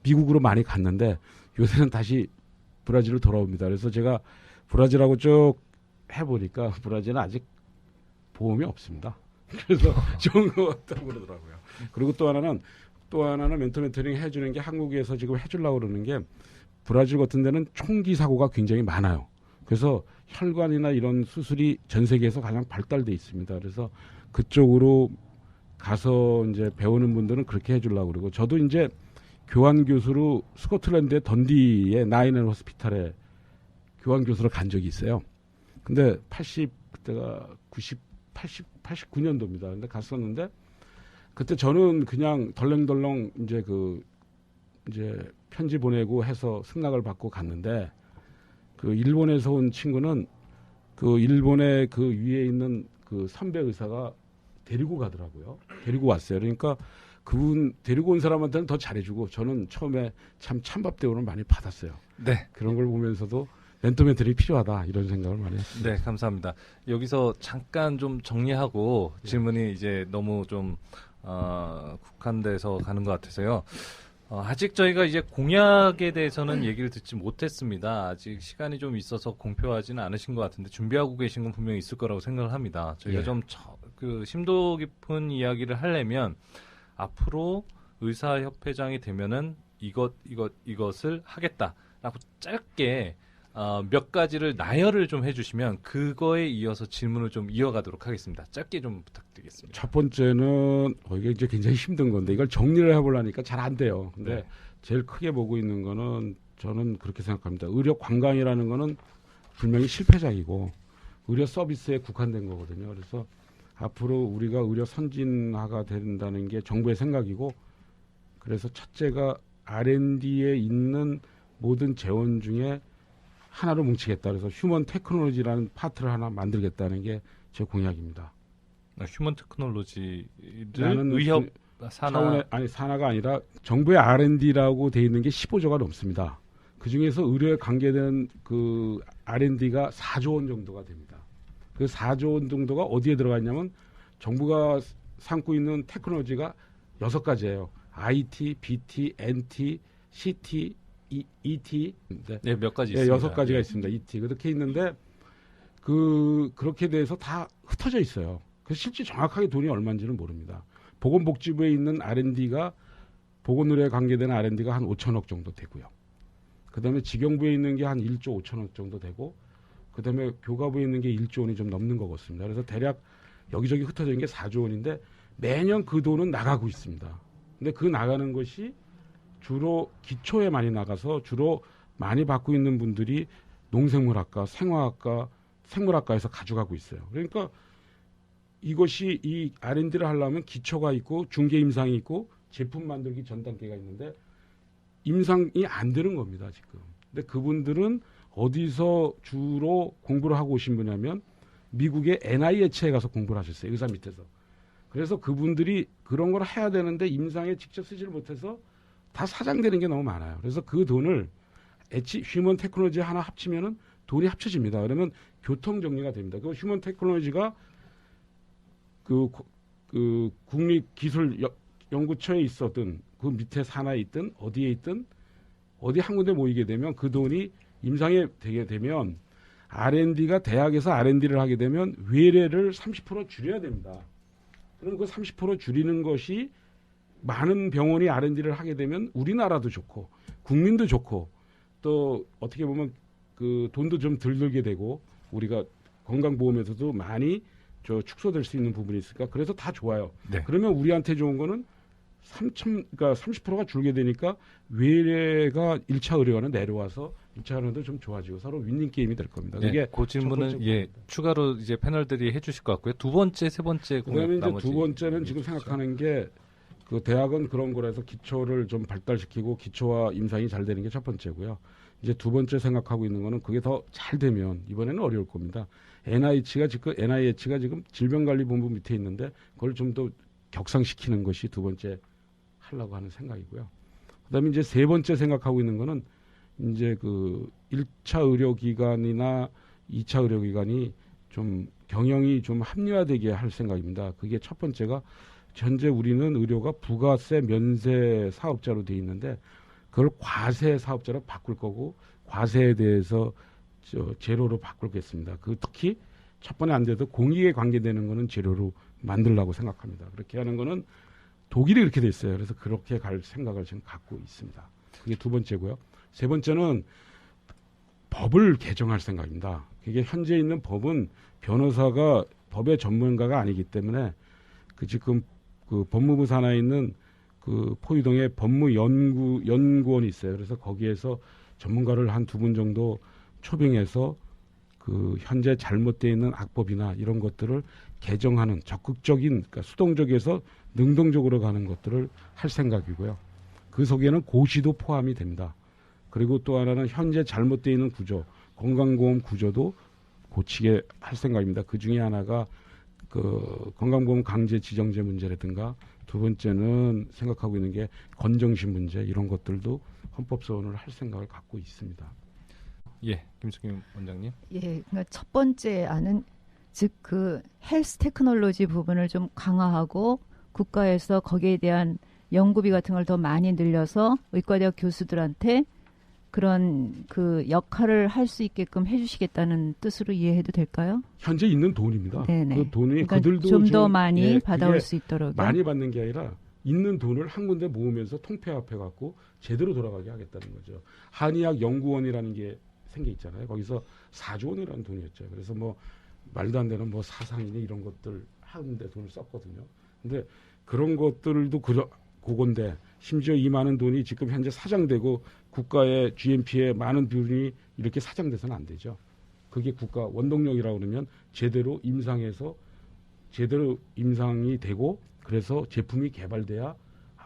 S7: 미국으로 많이 갔는데 요새는 다시 브라질로 돌아옵니다. 그래서 제가 브라질하고 쭉 해보니까 브라질은 아직 보험이 없습니다. 그래서 좋은 것 같다고 그러더라고요. 그리고 또 하나는 멘토링 해주는 게 한국에서 지금 해주려고 그러는 게 브라질 같은 데는 총기 사고가 굉장히 많아요. 그래서 혈관이나 이런 수술이 전 세계에서 가장 발달돼 있습니다. 그래서 그쪽으로 가서 이제 배우는 분들은 그렇게 해주려고 그러고 저도 이제 교환 교수로 스코틀랜드의 던디의 나인앤 호스피탈에 교환 교수로 간 적이 있어요. 근데 그때가 89년도입니다. 근데 갔었는데 그때 저는 그냥 덜렁덜렁 이제 편지 보내고 해서 승낙을 받고 갔는데 그 일본에서 온 친구는 그 일본의 그 위에 있는 그 선배 의사가 데리고 가더라고요. 데리고 왔어요. 그러니까 그분 데리고 온 사람한테는 더 잘해주고 저는 처음에 참 찬밥 대우를 많이 받았어요.
S2: 네.
S7: 그런 걸 보면서도 멘토링이 필요하다 이런 생각을 많이 했습니다.
S2: 네, 감사합니다. 여기서 잠깐 좀 정리하고 질문이 이제 너무 좀 국한돼서 가는 것 같아서요. 아직 저희가 이제 공약에 대해서는 얘기를 듣지 못했습니다. 아직 시간이 좀 있어서 공표하지는 않으신 것 같은데 준비하고 계신 건 분명히 있을 거라고 생각을 합니다. 저희가 좀 그 심도 깊은 이야기를 하려면 앞으로 의사협회장이 되면은 이것을 하겠다라고 짧게 몇 가지를 나열을 좀 해주시면 그거에 이어서 질문을 좀 이어가도록 하겠습니다. 짧게 좀 부탁드리겠습니다.
S7: 첫 번째는 이게 이제 굉장히 힘든 건데 이걸 정리를 해보려니까 잘 안 돼요. 근데
S2: 네.
S7: 제일 크게 보고 있는 거는 저는 그렇게 생각합니다. 의료 관광이라는 거는 분명히 실패작이고 의료 서비스에 국한된 거거든요. 그래서 앞으로 우리가 의료 선진화가 된다는 게 정부의 생각이고 그래서 첫째가 R&D에 있는 모든 재원 중에 하나로 뭉치겠다. 그래서 휴먼 테크놀로지라는 파트를 하나 만들겠다는 게 제 공약입니다.
S2: 휴먼 테크놀로지를
S7: 나는
S2: 의협
S7: 산하가 아니라 정부의 R&D라고 돼 있는 게 15조가 넘습니다. 그 중에서 의료에 관계된 그 R&D가 4조 원 정도가 됩니다. 그 4조 원 정도가 어디에 들어가 있냐면 정부가 삼고 있는 테크놀로지가 6가지예요. IT, BT, NT, CT, ET.
S2: 네, 몇 가지 있습니다.
S7: 6가지가 있습니다. ET. 그렇게 있는데 그렇게 돼서 다 흩어져 있어요. 그래서 실제 정확하게 돈이 얼마인지는 모릅니다. 보건복지부에 있는 R&D가 보건의료에 관계되는 R&D가 한 5천억 정도 되고요. 그다음에 직영부에 있는 게 한 1조 5천억 정도 되고 그다음에 교과부에 있는 게 1조 원이 좀 넘는 것 같습니다. 그래서 대략 여기저기 흩어져 있는 게 4조 원인데 매년 그 돈은 나가고 있습니다. 근데 그 나가는 것이 주로 기초에 많이 나가서 주로 많이 받고 있는 분들이 농생물학과, 생화학과, 생물학과에서 가져가고 있어요. 그러니까 이것이 이 R&D를 하려면 기초가 있고 중개 임상이 있고 제품 만들기 전 단계가 있는데 임상이 안 되는 겁니다, 지금. 근데 그분들은 어디서 주로 공부를 하고 오신 분이냐면 미국의 NIH에 가서 공부를 하셨어요. 의사 밑에서. 그래서 그분들이 그런 걸 해야 되는데 임상에 직접 쓰지를 못해서 다 사장되는 게 너무 많아요. 그래서 그 돈을 휴먼 테크놀로지 하나 합치면은 돈이 합쳐집니다. 그러면 교통 정리가 됩니다. 그 휴먼 테크놀로지가 그 국립기술연구처에 있었든 그 밑에 산하에 있든 어디에 있든 어디 한 군데 모이게 되면 그 돈이 임상에 되게 되면 R&D가 대학에서 R&D를 하게 되면 외래를 30% 줄여야 됩니다. 그럼 그 30% 줄이는 것이 많은 병원이 R&D를 하게 되면 우리나라도 좋고 국민도 좋고 또 어떻게 보면 그 돈도 좀 덜 들게 되고 우리가 건강보험에서도 많이 축소될 수 있는 부분이 있으니까 그래서 다 좋아요.
S2: 네.
S7: 그러면 우리한테 좋은 거는 그러니까 30%가 줄게 되니까 외래가 1차 의료원은 내려와서 2차 의료원도 좀 좋아지고 서로 윈윈 게임이 될 겁니다.
S2: 네,
S7: 그게
S2: 그 질문은
S7: 첫 번째
S2: 예,
S7: 부분입니다.
S2: 추가로 이제 패널들이 해주실 것 같고요. 두 번째, 세 번째
S7: 그다음에 이제
S2: 나머지
S7: 두 번째는 지금
S2: 해주시죠.
S7: 생각하는 게 그 대학은 그런 거라서 기초를 좀 발달시키고 기초와 임상이 잘 되는 게 첫 번째고요. 이제 두 번째 생각하고 있는 거는 그게 더 잘 되면 이번에는 어려울 겁니다. NIH가 지금 질병관리본부 밑에 있는데 그걸 좀 더 격상시키는 것이 두 번째 하려고 하는 생각이고요. 그다음에 이제 세 번째 생각하고 있는 거는 이제 그 1차 의료기관이나 2차 의료기관이 좀 경영이 좀 합리화되게 할 생각입니다. 그게 첫 번째가 현재 우리는 의료가 부가세 면세 사업자로 돼 있는데 그걸 과세 사업자로 바꿀 거고 과세에 대해서 제로로 바꾸겠습니다. 그 특히 첫 번에 안 돼도 공익에 관계되는 거는 제로로 만들려고 생각합니다. 그렇게 하는 거는 독일이 그렇게 돼 있어요. 그래서 그렇게 갈 생각을 지금 갖고 있습니다. 그게 두 번째고요. 세 번째는 법을 개정할 생각입니다. 그게 현재 있는 법은 변호사가 법의 전문가가 아니기 때문에 그 지금 그 법무부 산하에 있는 그 포유동에 법무연구원이 있어요. 그래서 거기에서 전문가를 한 두 분 정도 초빙해서 그 현재 잘못되어 있는 악법이나 이런 것들을 개정하는 적극적인 그러니까 수동적에서 능동적으로 가는 것들을 할 생각이고요. 그 속에는 고시도 포함이 됩니다. 그리고 또 하나는 현재 잘못되어 있는 구조, 건강보험 구조도 고치게 할 생각입니다. 그 중에 하나가 그 건강보험 강제 지정제 문제라든가 두 번째는 생각하고 있는 게 건정심 문제 이런 것들도 헌법 소원을 할 생각을 갖고 있습니다.
S2: 예, 김숙임 원장님.
S5: 예, 그러니까 첫 번째 안은 즉 그 헬스 테크놀로지 부분을 좀 강화하고 국가에서 거기에 대한 연구비 같은 걸 더 많이 늘려서 의과대학 교수들한테 그런 그 역할을 할 수 있게끔 해주시겠다는 뜻으로 이해해도 될까요?
S7: 현재 있는 돈입니다.
S5: 네네.
S7: 그 돈이
S5: 그러니까
S7: 그들도
S5: 좀 더
S7: 지금,
S5: 많이
S7: 예,
S5: 받아올
S7: 그게
S5: 수 있도록
S7: 많이 받는 게 아니라 있는 돈을 한 군데 모으면서 통폐합해 갖고 제대로 돌아가게 하겠다는 거죠. 한의학 연구원이라는 게 생겨 있잖아요. 거기서 4조 원이라는 돈이었죠. 그래서 뭐 말도 안 되는 뭐 사상이니 이런 것들 하는데 돈을 썼거든요. 근데 그런 것들도 그건데 심지어 이 많은 돈이 지금 현재 사장되고 국가의 GNP에 많은 비율이 이렇게 사장돼서는 안 되죠. 그게 국가 원동력이라고 그러면 제대로 임상해서 제대로 임상이 되고 그래서 제품이 개발돼야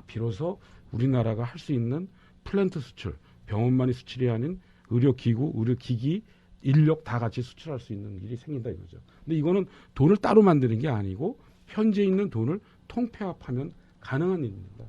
S7: 비로소 우리나라가 할 수 있는 플랜트 수출, 병원만이 수출이 아닌 의료기구, 의료기기, 인력 다 같이 수출할 수 있는 일이 생긴다 이거죠. 근데 이거는 돈을 따로 만드는 게 아니고 현재 있는 돈을 통폐합하면 가능한 일입니다.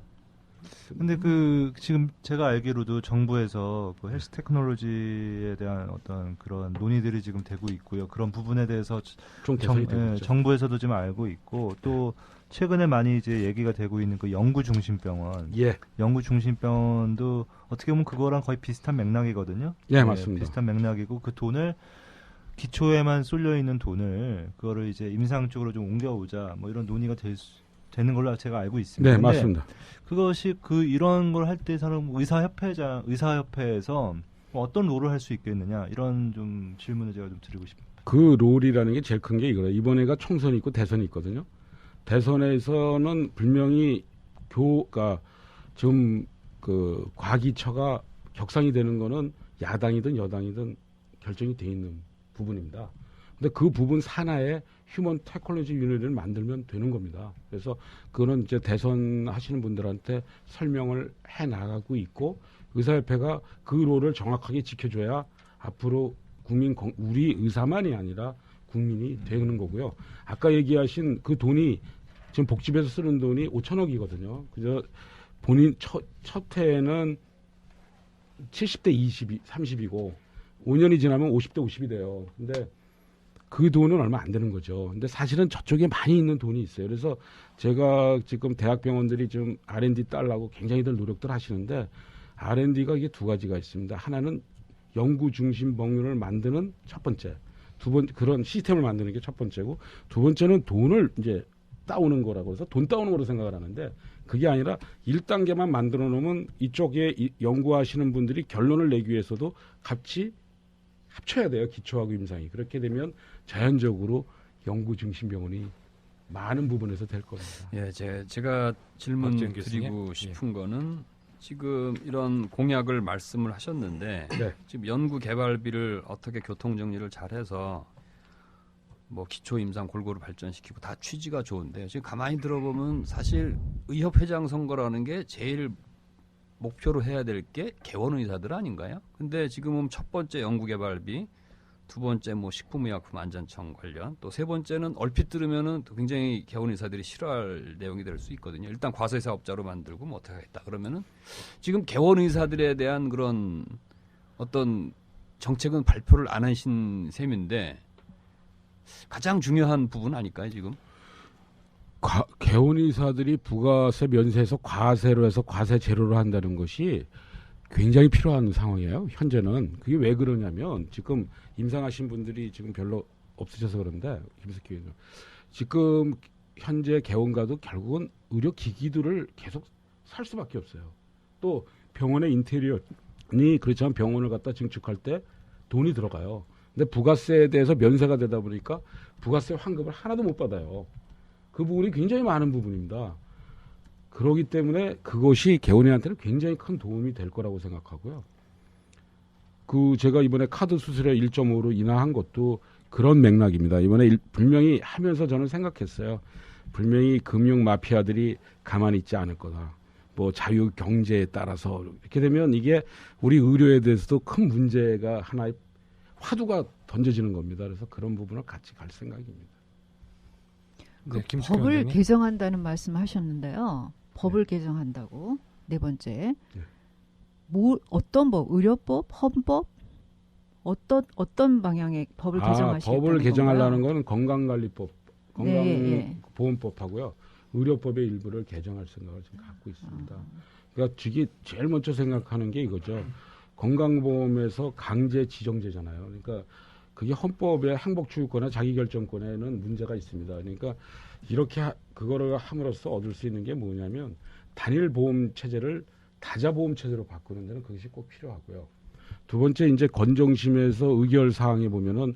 S4: 근데 그 지금 제가 알기로도 정부에서 그 헬스 테크놀로지에 대한 어떤 그런 논의들이 지금 되고 있고요. 그런 부분에 대해서
S7: 좀 개선이 되고 있죠.
S4: 정부에서도 지금 알고 있고 또 최근에 많이 이제 얘기가 되고 있는 그 연구 중심병원.
S7: 예,
S4: 연구 중심병원도 어떻게 보면 그거랑 거의 비슷한 맥락이거든요.
S7: 예, 맞습니다.
S4: 비슷한 맥락이고 그 돈을 기초에만 쏠려 있는 돈을 그거를 이제 임상 쪽으로 좀 옮겨오자 뭐 이런 논의가 되는 걸로 제가 알고 있습니다.
S7: 네,
S4: 근데
S7: 맞습니다.
S4: 그것이 이런 걸 할 때 사람 의사협회에서 뭐 어떤 롤을 할 수 있겠느냐 이런 좀 질문을 제가 좀 드리고 싶습니다.
S7: 그 롤이라는 게 제일 큰 게 이거예요. 이번에가 총선이 있고 대선이 있거든요. 대선에서는 분명히 그러니까 지금 그 과기처가 격상이 되는 거는 야당이든 여당이든 결정이 돼 있는 부분입니다. 근데 그 부분 산하에 휴먼 테크놀로지 유니를 만들면 되는 겁니다. 그래서 그거는 이제 대선 하시는 분들한테 설명을 해 나가고 있고 의사협회가 그 롤을 정확하게 지켜줘야 앞으로 우리 의사만이 아니라 국민이 되는 거고요. 아까 얘기하신 그 돈이 지금 복지부에서 쓰는 돈이 5천억이거든요. 그저 본인 첫 해에는 70대 30이고 5년이 지나면 50대 50이 돼요. 근데 그 돈은 얼마 안 되는 거죠. 근데 사실은 저쪽에 많이 있는 돈이 있어요. 그래서 제가 지금 대학병원들이 좀 R&D 따려고 굉장히들 노력들 하시는데 R&D가 이게 두 가지가 있습니다. 하나는 연구 중심 병원을 만드는 첫 번째, 그런 시스템을 만드는 게 첫 번째고 두 번째는 돈을 이제 따오는 거라고 해서 돈 따오는 거로 생각을 하는데 그게 아니라 1단계만 만들어 놓으면 이쪽에 연구하시는 분들이 결론을 내기 위해서도 같이 합쳐야 돼요. 기초하고 임상이. 그렇게 되면 자연적으로 연구 중심 병원이 많은 부분에서 될 겁니다.
S3: 예, 제가 질문
S2: 박지원 교수님?
S3: 드리고 싶은 거는 지금 이런 공약을 말씀을 하셨는데
S7: 네.
S3: 지금 연구 개발비를 어떻게 교통 정리를 잘해서 뭐 기초 임상 골고루 발전시키고 다 취지가 좋은데 지금 가만히 들어보면 사실 의협회장 선거라는 게 제일 목표로 해야 될 게 개원 의사들 아닌가요? 근데 지금은 첫 번째 연구 개발비, 두 번째 뭐 식품의약품 안전청 관련, 또 세 번째는 얼핏 들으면은 또 굉장히 개원 의사들이 싫어할 내용이 될 수 있거든요. 일단 과세 사업자로 만들고 뭐 어떻게 하겠다 그러면은 지금 개원 의사들에 대한 그런 어떤 정책은 발표를 안 하신 셈인데 가장 중요한 부분 아닐까요 지금?
S7: 개원의사들이 부가세 면세에서 과세로 해서 과세 제로로 한다는 것이 굉장히 필요한 상황이에요. 현재는 그게 왜 그러냐면 지금 임상하신 분들이 지금 별로 없으셔서 그런데 김석기 의원님 지금 현재 개원가도 결국은 의료 기기들을 계속 살 수밖에 없어요. 또 병원의 인테리어니 그렇지만 병원을 갖다 증축할 때 돈이 들어가요. 근데 부가세에 대해서 면세가 되다 보니까 부가세 환급을 하나도 못 받아요. 그 부분이 굉장히 많은 부분입니다. 그렇기 때문에 그것이 개원이한테는 굉장히 큰 도움이 될 거라고 생각하고요. 제가 이번에 카드 수수료 1.5로 인하한 것도 그런 맥락입니다. 이번에 분명히 하면서 저는 생각했어요. 분명히 금융 마피아들이 가만히 있지 않을 거다. 뭐 자유 경제에 따라서 이렇게 되면 이게 우리 의료에 대해서도 큰 문제가 하나의 화두가 던져지는 겁니다. 그래서 그런 부분을 같이 갈 생각입니다.
S2: 네,
S5: 법을 개정한다는 말씀하셨는데요. 법을 개정한다고 네 번째.
S7: 네.
S5: 어떤 법? 의료법, 헌법? 어떤 방향의 법을 개정하시겠다는
S7: 법을 개정하려는
S5: 건가요?
S7: 거는 건강관리법,
S5: 네,
S7: 건강보험법하고요. 의료법의 일부를 개정할 생각을 지금 갖고 있습니다. 그러니까 제일 먼저 생각하는 게 이거죠. 건강보험에서 강제 지정제잖아요. 그러니까 그게 헌법의 행복추구권이나 자기결정권에는 문제가 있습니다. 그러니까 이렇게 그거를 함으로써 얻을 수 있는 게 뭐냐면 단일 보험 체제를 다자 보험 체제로 바꾸는 데는 그것이 꼭 필요하고요. 두 번째 이제 건정심에서 의결 사항에 보면은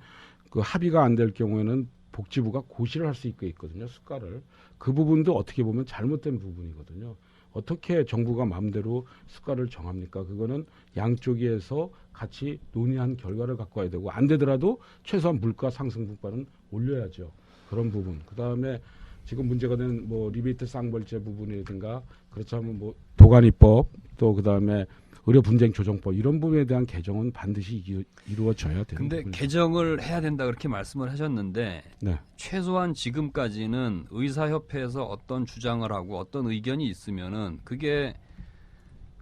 S7: 그 합의가 안 될 경우에는 복지부가 고시를 할 수 있거든요. 수가를. 그 부분도 어떻게 보면 잘못된 부분이거든요. 어떻게 정부가 마음대로 수가를 정합니까? 그거는 양쪽에서 같이 논의한 결과를 갖고 와야 되고 안 되더라도 최소한 물가 상승분과는 올려야죠. 그런 부분. 그다음에 지금 문제가 된 뭐 리베이트 쌍벌제 부분이라든가 그렇지 않으면 뭐 도가니법 또 그다음에 의료 분쟁 조정법 이런 부분에 대한 개정은 반드시 이루어져야 되는
S3: 근데
S7: 부분이죠.
S3: 개정을 해야 된다 그렇게 말씀을 하셨는데
S7: 네.
S3: 최소한 지금까지는 의사협회에서 어떤 주장을 하고 어떤 의견이 있으면은 그게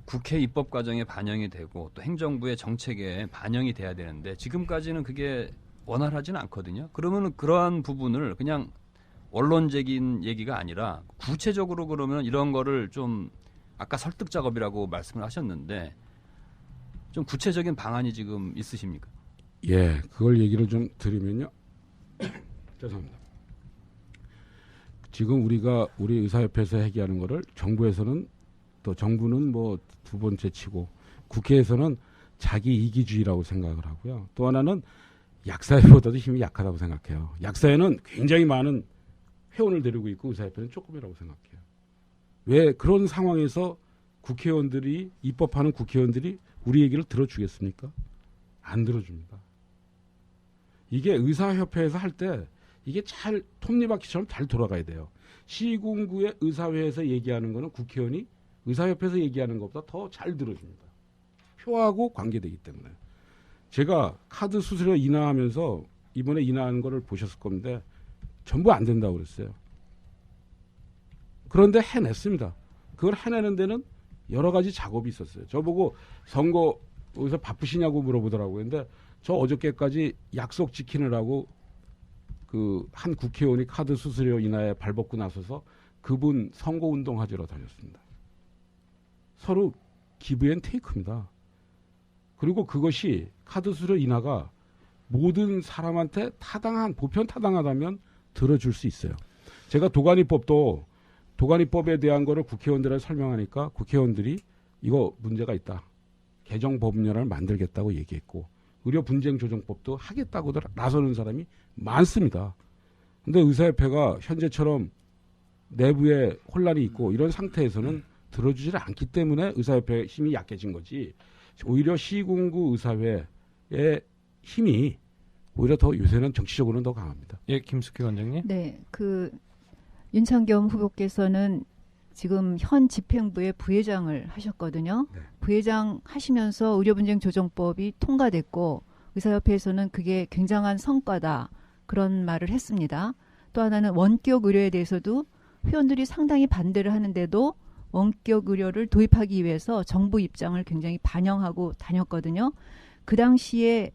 S3: 국회 입법 과정에 반영이 되고 또 행정부의 정책에 반영이 돼야 되는데 지금까지는 그게 원활하지는 않거든요. 그러면 그러한 부분을 그냥 원론적인 얘기가 아니라 구체적으로 그러면 이런 거를 좀 아까 설득 작업이라고 말씀을 하셨는데 좀 구체적인 방안이 지금 있으십니까?
S7: 예, 그걸 얘기를 좀 드리면요. 죄송합니다. 지금 우리가 우리 의사협회에서 얘기하는 거를 정부에서는 또 정부는 뭐 두 번째 치고 국회에서는 자기 이기주의라고 생각을 하고요. 또 하나는 약사회보다도 힘이 약하다고 생각해요. 약사회는 굉장히 많은 회원을 데리고 있고 의사협회는 조금이라고 생각해요. 왜 그런 상황에서 국회의원들이 입법하는 국회의원들이 우리 얘기를 들어주겠습니까? 안 들어줍니다. 이게 의사협회에서 할 때 이게 잘 톱니바퀴처럼 잘 돌아가야 돼요. 시군구의 의사회에서 얘기하는 거는 국회의원이 의사협회에서 얘기하는 것보다 더 잘 들어줍니다. 표하고 관계되기 때문에. 제가 카드 수수료 인하하면서 이번에 인하하는 거를 보셨을 건데 전부 안 된다고 그랬어요. 그런데 해냈습니다. 그걸 해내는 데는 여러 가지 작업이 있었어요. 저보고 선거 여기서 바쁘시냐고 물어보더라고요. 근데 저 어저께까지 약속 지키느라고 그 한 국회의원이 카드 수수료 인하에 발벗고 나서서 그분 선거운동 하지러 다녔습니다. 서로 기브 앤 테이크입니다. 그리고 그것이 카드 수수료 인하가 모든 사람한테 보편 타당하다면 들어줄 수 있어요. 제가 도가니법에 대한 거를 국회의원들에 설명하니까 국회의원들이 이거 문제가 있다. 개정법률을 만들겠다고 얘기했고 의료분쟁조정법도 하겠다고 나서는 사람이 많습니다. 근데 의사협회가 현재처럼 내부에 혼란이 있고 이런 상태에서는 들어주질 않기 때문에 의사협회의 힘이 약해진 거지. 오히려 시군구 의사회의 힘이 오히려 더 요새는 정치적으로는 더 강합니다.
S2: 예, 김숙희 원장님.
S5: 네, 윤창겸 후보께서는 지금 현 집행부의 부회장을 하셨거든요.
S7: 네.
S5: 부회장 하시면서 의료분쟁조정법이 통과됐고 의사협회에서는 그게 굉장한 성과다 그런 말을 했습니다. 또 하나는 원격 의료에 대해서도 회원들이 상당히 반대를 하는데도 원격 의료를 도입하기 위해서 정부 입장을 굉장히 반영하고 다녔거든요. 그 당시에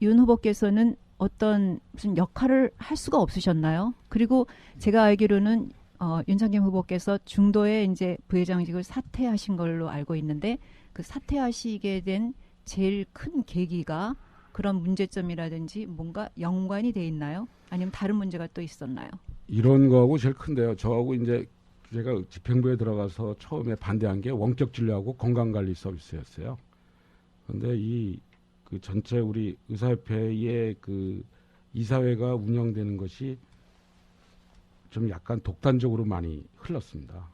S5: 윤 후보께서는 어떤 무슨 역할을 할 수가 없으셨나요? 그리고 제가 알기로는 윤창겸 후보께서 중도에 이제 부회장직을 사퇴하신 걸로 알고 있는데 그 사퇴하시게 된 제일 큰 계기가 그런 문제점이라든지 뭔가 연관이 돼 있나요? 아니면 다른 문제가 또 있었나요?
S7: 이런 거하고 제일 큰데요. 저하고 이제 제가 집행부에 들어가서 처음에 반대한 게 원격 진료하고 건강관리 서비스였어요. 그런데 그 전체 우리 의사협회의 그 이사회가 운영되는 것이 좀 약간 독단적으로 많이 흘렀습니다.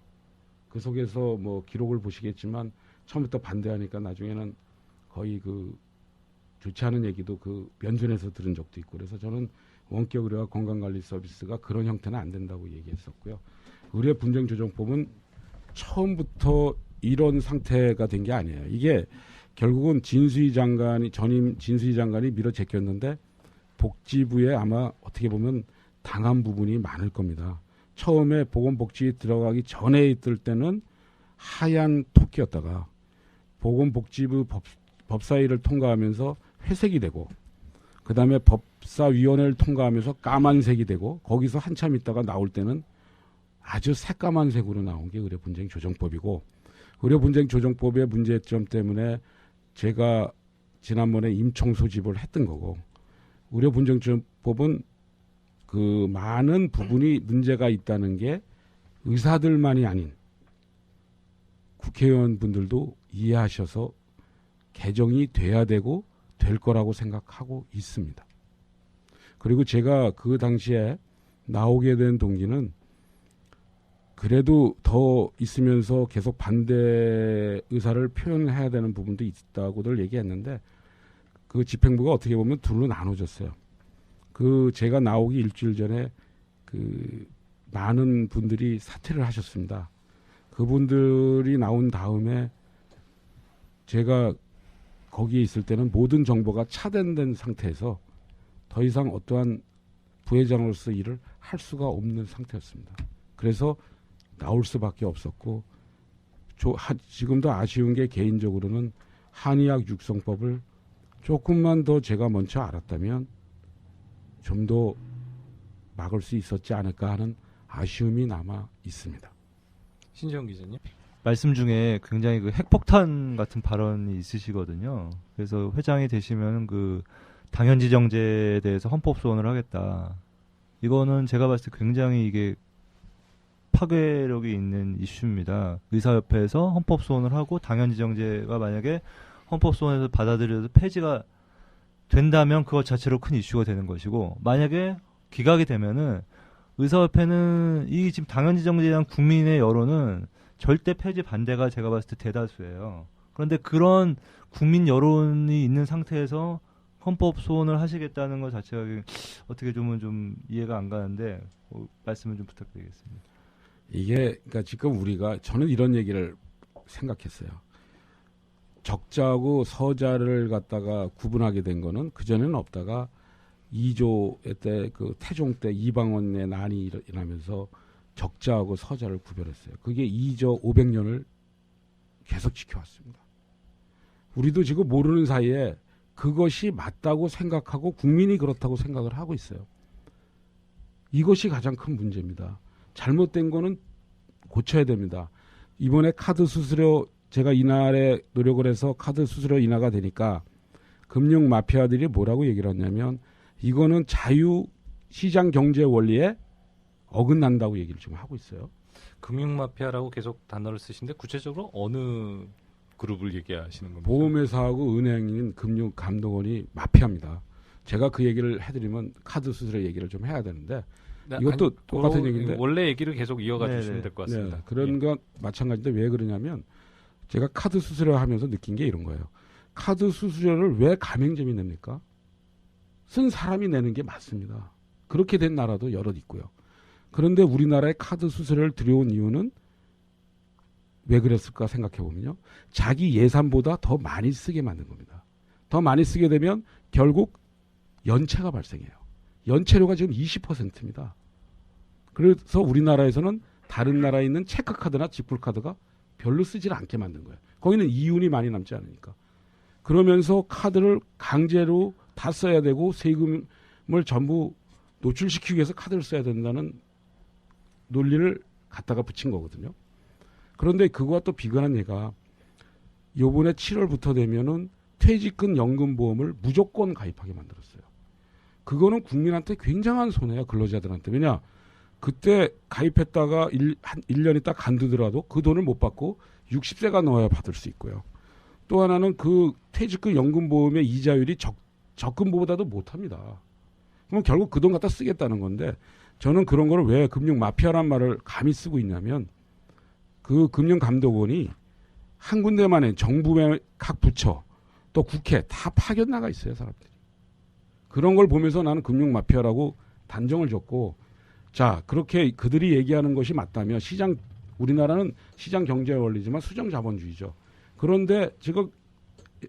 S7: 그 속에서 뭐 기록을 보시겠지만 처음부터 반대하니까 나중에는 거의 좋지 않은 얘기도 면전에서 들은 적도 있고 그래서 저는 원격 의료와 건강관리 서비스가 그런 형태는 안 된다고 얘기했었고요. 의료분쟁조정법은 처음부터 이런 상태가 된 게 아니에요. 이게 결국은 전임 진수희 장관이 밀어제꼈는데 복지부에 아마 어떻게 보면 당한 부분이 많을 겁니다. 처음에 보건복지에 들어가기 전에 있을 때는 하얀 토끼였다가 보건복지부 법사위를 통과하면서 회색이 되고 그 다음에 법사위원회를 통과하면서 까만색이 되고 거기서 한참 있다가 나올 때는 아주 새까만 색으로 나온 게 의료분쟁조정법이고 의료분쟁조정법의 문제점 때문에 제가 지난번에 임총 소집을 했던 거고 의료분쟁조정법은 많은 부분이 문제가 있다는 게 의사들만이 아닌 국회의원분들도 이해하셔서 개정이 돼야 되고 될 거라고 생각하고 있습니다. 그리고 제가 그 당시에 나오게 된 동기는 그래도 더 있으면서 계속 반대 의사를 표현해야 되는 부분도 있다고들 얘기했는데 그 집행부가 어떻게 보면 둘로 나눠졌어요. 제가 나오기 일주일 전에 많은 분들이 사퇴를 하셨습니다. 그분들이 나온 다음에 제가 거기에 있을 때는 모든 정보가 차단된 상태에서 더 이상 어떠한 부회장으로서 일을 할 수가 없는 상태였습니다. 그래서 나올 수밖에 없었고 지금도 아쉬운 게 개인적으로는 한의학 육성법을 조금만 더 제가 먼저 알았다면 좀 더 막을 수 있었지 않을까 하는 아쉬움이 남아 있습니다.
S2: 신지영 기자님.
S4: 말씀 중에 굉장히 핵폭탄 같은 발언이 있으시거든요. 그래서 회장이 되시면 당연지정제에 대해서 헌법 소원을 하겠다. 이거는 제가 봤을 때 굉장히 이게 파괴력이 있는 이슈입니다. 의사협회에서 헌법 소원을 하고 당연지정제가 만약에 헌법 소원에서 받아들여서 폐지가 된다면 그것 자체로 큰 이슈가 되는 것이고, 만약에 기각이 되면은 의사협회는 이 지금 당연지정제에 대한 국민의 여론은 절대 폐지 반대가 제가 봤을 때 대다수예요. 그런데 그런 국민 여론이 있는 상태에서 헌법 소원을 하시겠다는 것 자체가 어떻게 좀 이해가 안 가는데 말씀을 좀 부탁드리겠습니다.
S7: 이게 그러니까 지금 저는 이런 얘기를 생각했어요. 적자하고 서자를 갖다가 구분하게 된 거는 그전에는 없다가 2조 때 그 태종 때 이방원의 난이 일어나면서 적자하고 서자를 구별했어요. 그게 2조 500년을 계속 지켜왔습니다. 우리도 지금 모르는 사이에 그것이 맞다고 생각하고 국민이 그렇다고 생각을 하고 있어요. 이것이 가장 큰 문제입니다. 잘못된 거는 고쳐야 됩니다. 이번에 카드 수수료 제가 이날에 노력을 해서 카드 수수료 인하가 되니까 금융 마피아들이 뭐라고 얘기를 하냐면 이거는 자유 시장 경제 원리에 어긋난다고 얘기를 지금 하고 있어요.
S2: 금융마피아라고 계속 단어를 쓰시는데 구체적으로 어느 그룹을 얘기하시는 겁니까?
S7: 보험회사하고 은행인 금융감독원이 마피아입니다. 제가 그 얘기를 해드리면 카드 수수료 얘기를 좀 해야 되는데 이것도 똑같은 얘기인데
S2: 원래 얘기를 계속 이어가
S4: 네네.
S2: 주시면 될 것 같습니다.
S7: 네, 그런 건 마찬가지인데 왜 그러냐면 제가 카드 수수료 하면서 느낀 게 이런 거예요. 카드 수수료를 왜 가맹점이 냅니까? 쓴 사람이 내는 게 맞습니다. 그렇게 된 나라도 여럿 있고요. 그런데 우리나라에 카드 수수료를 들여온 이유는 왜 그랬을까 생각해 보면요. 자기 예산보다 더 많이 쓰게 만든 겁니다. 더 많이 쓰게 되면 결국 연체가 발생해요. 연체료가 지금 20%입니다. 그래서 우리나라에서는 다른 나라에 있는 체크카드나 지불카드가 별로 쓰질 않게 만든 거예요. 거기는 이윤이 많이 남지 않으니까. 그러면서 카드를 강제로 다 써야 되고 세금을 전부 노출시키기 위해서 카드를 써야 된다는 논리를 갖다가 붙인 거거든요. 그런데 그거와 또 비근한 얘가 요번에 7월부터 되면은 퇴직금 연금보험을 무조건 가입하게 만들었어요. 그거는 국민한테 굉장한 손해야, 근로자들한테. 왜냐? 그때 가입했다가 한 1년 있다 간두더라도 그 돈을 못 받고 60세가 넘어야 받을 수 있고요. 또 하나는 그 퇴직금 연금보험의 이자율이 적금보다도 못합니다. 그럼 결국 그 돈 갖다 쓰겠다는 건데 저는 그런 거를 왜 금융 마피아란 말을 감히 쓰고 있냐면 그 금융감독원이 한 군데만에 정부의 각 부처 또 국회 다 파견 나가 있어요, 사람들이. 그런 걸 보면서 나는 금융 마피아라고 단정을 줬고, 자, 그렇게 그들이 얘기하는 것이 맞다면 우리나라는 시장 경제 원리지만 수정 자본주의죠. 그런데 지금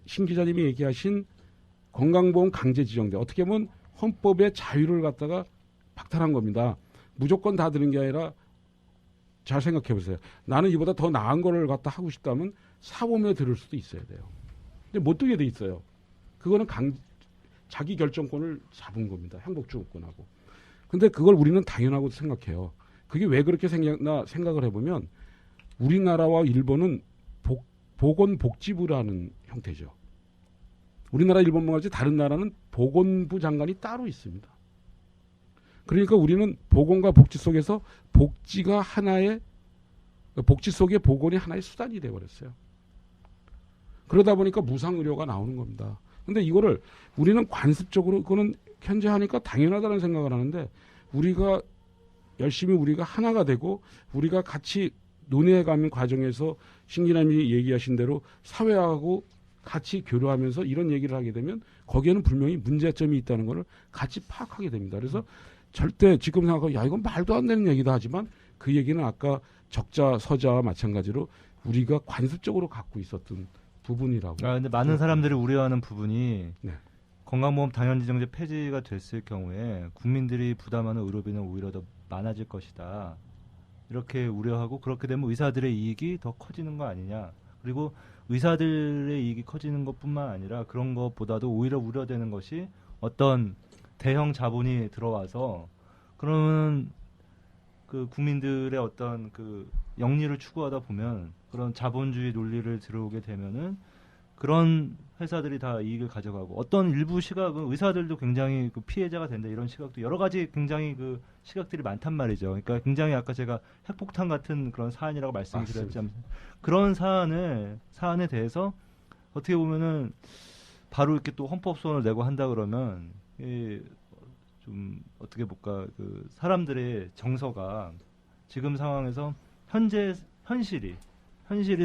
S7: 신 기자님이 얘기하신 건강보험 강제 지정돼 어떻게 보면 헌법의 자유를 갖다가 박탈한 겁니다. 무조건 다 드는 게 아니라 잘 생각해 보세요. 나는 이보다 더 나은 거를 갖다 하고 싶다면 사보험에 들을 수도 있어야 돼요. 근데 못 들게 돼 있어요. 그거는 자기 결정권을 잡은 겁니다. 행복주거권하고. 근데 그걸 우리는 당연하고 생각해요. 그게 왜 그렇게 생겼나 생각을 해보면 우리나라와 일본은 보건복지부라는 형태죠. 우리나라 일본만 하지 다른 나라는 보건부 장관이 따로 있습니다. 그러니까 우리는 보건과 복지 속에서 복지 속에 보건이 하나의 수단이 되어버렸어요. 그러다 보니까 무상의료가 나오는 겁니다. 근데 이거를 우리는 관습적으로 그거는 현재 하니까 당연하다는 생각을 하는데 우리가 열심히 우리가 하나가 되고 우리가 같이 논의해가는 과정에서 신기남이 얘기하신 대로 사회하고 같이 교류하면서 이런 얘기를 하게 되면 거기에는 분명히 문제점이 있다는 것을 같이 파악하게 됩니다. 그래서 절대 지금 생각하고 야 이건 말도 안 되는 얘기다 하지만 그 얘기는 아까 적자 서자와 마찬가지로 우리가 관습적으로 갖고 있었던 부분이라고.
S4: 근데 많은 사람들이 우려하는 부분이
S7: 네.
S4: 건강보험 당연지정제 폐지가 됐을 경우에 국민들이 부담하는 의료비는 오히려 더 많아질 것이다. 이렇게 우려하고 그렇게 되면 의사들의 이익이 더 커지는 거 아니냐. 그리고 의사들의 이익이 커지는 것뿐만 아니라 그런 것보다도 오히려 우려되는 것이 어떤 대형 자본이 들어와서 그러면 그 국민들의 어떤 그 영리를 추구하다 보면 그런 자본주의 논리를 들어오게 되면은 그런 회사들이 다 이익을 가져가고 어떤 일부 시각은 의사들도 굉장히 그 피해자가 된다 이런 시각도 여러 가지 굉장히 그 시각들이 많단 말이죠. 그러니까 굉장히 아까 제가 핵폭탄 같은 그런 사안이라고 말씀드렸지만 그런 사안에 대해서 어떻게 보면은 바로 이렇게 또 헌법소원을 내고 한다 그러면 좀 어떻게 볼까 그 사람들의 정서가 지금 상황에서 현실이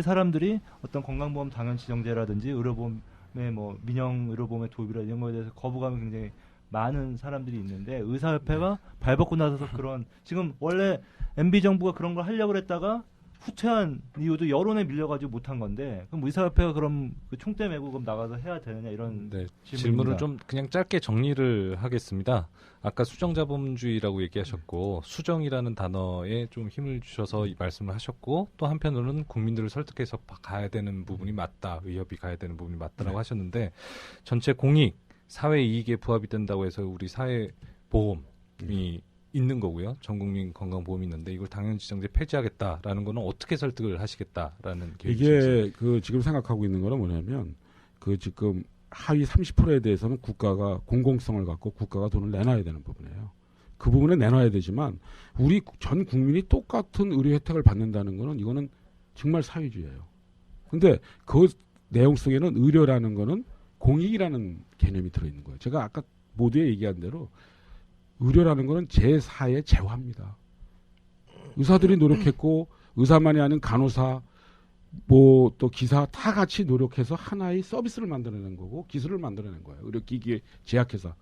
S4: 사람들이 어떤 건강보험 당연 지정제라든지 의료보험의 뭐 민영 의료보험의 도입이라 이런 거에 대해서 거부감이 굉장히 많은 사람들이 있는데 의사협회가 발벗고 나서서 그런 지금 원래 MB 정부가 그런 걸 하려고 했다가 후퇴한 이유도 여론에 밀려가지고 못한 건데 그럼 의사협회가 그럼 그 총대 메고 그럼 나가서 해야 되느냐 이런
S2: 네,
S4: 질문입니다.
S2: 질문을 좀 그냥 짧게 정리를 하겠습니다. 아까 수정자본주의라고 얘기하셨고 수정이라는 단어에 좀 힘을 주셔서 이 말씀을 하셨고 또 한편으로는 국민들을 설득해서 가야 되는 부분이 맞다. 의협이 가야 되는 부분이 맞다라고 하셨는데 전체 공익, 사회 이익에 부합이 된다고 해서 우리 사회보험이 있는 거고요. 전국민 건강보험이 있는데 이걸 당연지정제 폐지하겠다라는 거는 어떻게 설득을 하시겠다라는 계획이신지.
S7: 이게 그 지금 생각하고 있는 거는 뭐냐면 그 지금 하위 30%에 대해서는 국가가 공공성을 갖고 국가가 돈을 내놔야 되는 부분이에요. 그 부분에 내놔야 되지만 우리 전 국민이 똑같은 의료 혜택을 받는다는 거는 이거는 정말 사회주의예요. 근데 그 내용 속에는 의료라는 거는 공익이라는 개념이 들어있는 거예요. 제가 아까 모두에 얘기한 대로 의료라는 거는 제4의 재화입니다. 의사들이 노력했고 의사만이 아닌 간호사 뭐 또 기사 다 같이 노력해서 하나의 서비스를 만들어낸 거고 기술을 만들어낸 거예요. 의료기기 제약회사.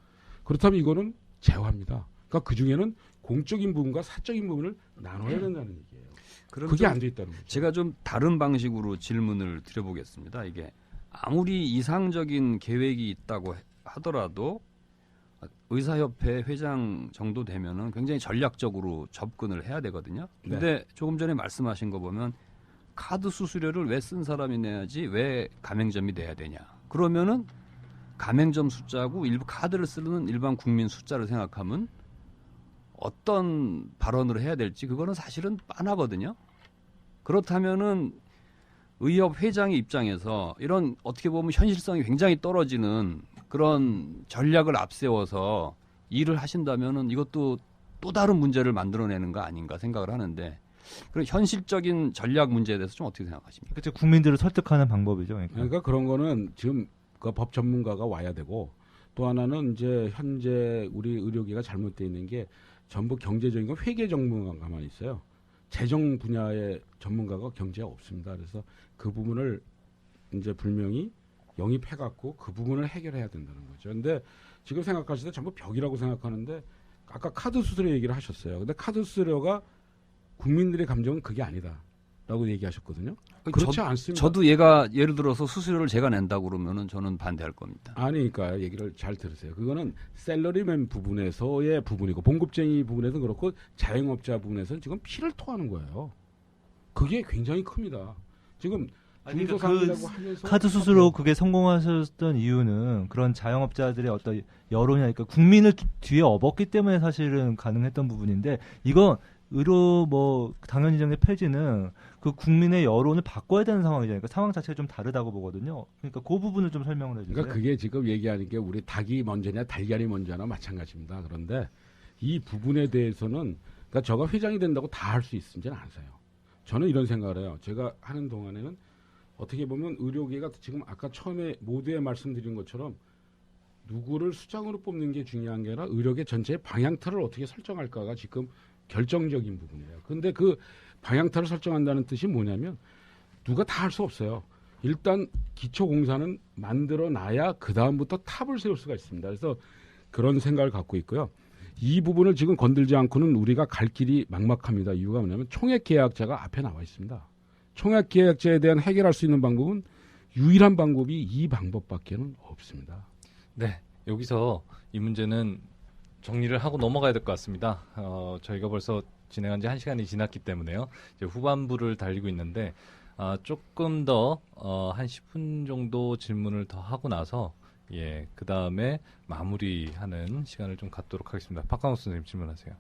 S7: 그렇다면 이거는 재화입니다. 그러니까 그중에는 공적인 부분과 사적인 부분을 나눠야 된다는 얘기예요. 그게 안 돼 있다는 거죠.
S3: 제가 좀 다른 방식으로 질문을 드려보겠습니다. 이게 아무리 이상적인 계획이 있다고 하더라도 의사협회 회장 정도 되면은 굉장히 전략적으로 접근을 해야 되거든요. 근데 네. 조금 전에 말씀하신 거 보면 카드 수수료를 왜 쓴 사람이 내야지 왜 가맹점이 내야 되냐. 그러면은 가맹점 숫자하고 일부 카드를 쓰는 일반 국민 숫자를 생각하면 어떤 발언을 해야 될지 그거는 사실은 빤하거든요. 그렇다면은 의협 회장의 입장에서 이런 어떻게 보면 현실성이 굉장히 떨어지는 그런 전략을 앞세워서 일을 하신다면은 이것도 또 다른 문제를 만들어내는 거 아닌가 생각을 하는데 그런 현실적인 전략 문제에 대해서 좀 어떻게 생각하십니까?
S4: 그렇죠. 국민들을 설득하는 방법이죠.
S7: 그러니까 그런 거는 지금 그 법 전문가가 와야 되고 또 하나는 이제 현재 우리 의료계가 잘못되어 있는 게 전부 경제적인 건 회계 전문가만 있어요. 재정 분야의 전문가가 경제가 없습니다. 그래서 그 부분을 이제 분명히 영입해갖고 그 부분을 해결해야 된다는 거죠. 근데 지금 생각하실 때 전부 벽이라고 생각하는데 아까 카드 수수료 얘기를 하셨어요. 근데 카드 수수료가 국민들의 감정은 그게 아니다라고 얘기하셨거든요. 그렇지 않습니다.
S3: 저도 얘가 예를 들어서 수수료를 제가 낸다고 그러면은 저는 반대할 겁니다.
S7: 아니, 그러니까 얘기를 잘 들으세요. 그거는 셀러리맨 부분에서의 부분이고 봉급쟁이 부분에서는 그렇고 자영업자 부분에서는 지금 피를 토하는 거예요. 그게 굉장히 큽니다. 지금 중소상인이라고 하면서
S4: 카드 수수료 그게 성공하셨던 이유는 그런 자영업자들의 어떤 여론이니까 국민을 뒤에 업었기 때문에 사실은 가능했던 부분인데 이거 의료 뭐 당연지정제 폐지는 그 국민의 여론을 바꿔야 되는 상황이죠. 그러니까 상황 자체가 좀 다르다고 보거든요. 그러니까 그 부분을 좀 설명을 해주세요.
S7: 그러니까 그게 지금 얘기하는 게 우리 닭이 먼저냐 달걀이 먼저나 마찬가지입니다. 그런데 이 부분에 대해서는 그러니까 저가 회장이 된다고 다 할 수 있는지는 않아요. 저는 이런 생각을 해요. 제가 하는 동안에는 어떻게 보면 의료계가 지금 아까 처음에 모두에 말씀드린 것처럼 누구를 수장으로 뽑는 게 중요한 게 아니라 의료계 전체의 방향틀을 어떻게 설정할까가 지금 결정적인 부분이에요. 그런데 그 방향타를 설정한다는 뜻이 뭐냐면 누가 다 할 수 없어요. 일단 기초공사는 만들어놔야 그 다음부터 탑을 세울 수가 있습니다. 그래서 그런 생각을 갖고 있고요. 이 부분을 지금 건들지 않고는 우리가 갈 길이 막막합니다. 이유가 뭐냐면 총액계약자가 앞에 나와 있습니다. 총액계약자에 대한 해결할 수 있는 방법은 유일한 방법이 이 방법밖에는 없습니다.
S2: 네, 여기서 이 문제는 정리를 하고 넘어가야 될 것 같습니다. 저희가 벌써 진행한 지 1시간이 지났기 때문에요. 이제 후반부를 달리고 있는데 조금 더 한 10분 정도 질문을 더 하고 나서 그 다음에 마무리하는 시간을 좀 갖도록 하겠습니다. 박광욱 선생님 질문하세요.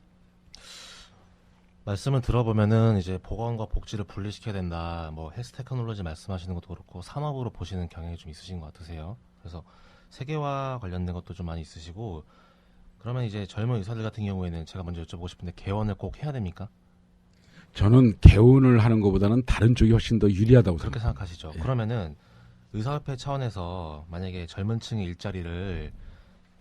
S6: 말씀을 들어보면은 이제 보건과 복지를 분리시켜야 된다. 뭐 헬스 테크놀로지 말씀하시는 것도 그렇고 산업으로 보시는 경향이 좀 있으신 것 같으세요. 그래서 세계화 관련된 것도 좀 많이 있으시고 그러면 이제 젊은 의사들 같은 경우에는 제가 먼저 여쭤보고 싶은데 개원을 꼭 해야 됩니까?
S7: 저는 개원을 하는 것보다는 다른 쪽이 훨씬 더 유리하다고
S6: 그렇게
S7: 생각합니다.
S6: 생각하시죠.
S7: 예.
S6: 그러면은 의사협회 차원에서 만약에 젊은 층의 일자리를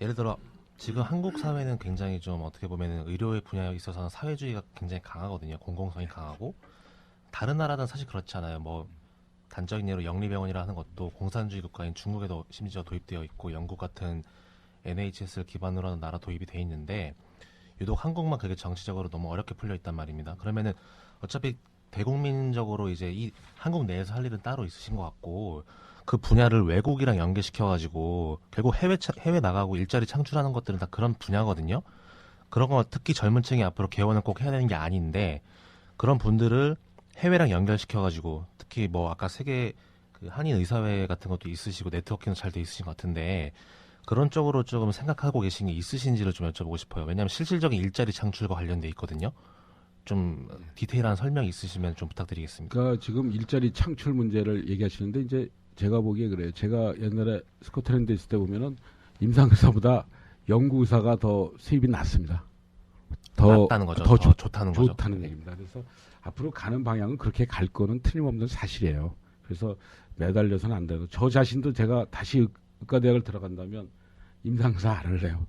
S6: 예를 들어 지금 한국 사회는 굉장히 좀 어떻게 보면 의료의 분야에 있어서는 사회주의가 굉장히 강하거든요. 공공성이 강하고 다른 나라는 사실 그렇지 않아요. 뭐 단적인 예로 영리병원이라 하는 것도 공산주의 국가인 중국에도 심지어 도입되어 있고 영국 같은 NHS를 기반으로 하는 나라 도입이 돼 있는데 유독 한국만 그게 정치적으로 너무 어렵게 풀려 있단 말입니다. 그러면은 어차피 대국민적으로 이제 이 한국 내에서 할 일은 따로 있으신 것 같고 그 분야를 외국이랑 연계시켜가지고 결국 해외 나가고 일자리 창출하는 것들은 다 그런 분야거든요. 그런 거 특히 젊은 층이 앞으로 개원을 꼭 해야 되는 게 아닌데 그런 분들을 해외랑 연결시켜가지고 특히 뭐 아까 세계 그 한인 의사회 같은 것도 있으시고 네트워킹도 잘 돼 있으신 것 같은데 그런 쪽으로 조금 생각하고 계신 게 있으신지를 좀 여쭤보고 싶어요. 왜냐하면 실질적인 일자리 창출과 관련돼 있거든요. 좀 디테일한 설명 있으시면 좀 부탁드리겠습니다.
S7: 그러니까 지금 일자리 창출 문제를 얘기하시는데 이제 제가 보기에 그래요. 제가 옛날에 스코틀랜드 있을 때 보면은 임상의사보다 연구의사가 더 수입이 낮습니다. 더
S6: 낫다는 거죠.
S7: 더
S6: 좋다는 거죠.
S7: 좋다는 얘기입니다. 그래서 앞으로 가는 방향은 그렇게 갈 거는 틀림없는 사실이에요. 그래서 매달려서는 안 돼요. 저 자신도 제가 다시 의과대학을 들어간다면 임상의사 안 할래요.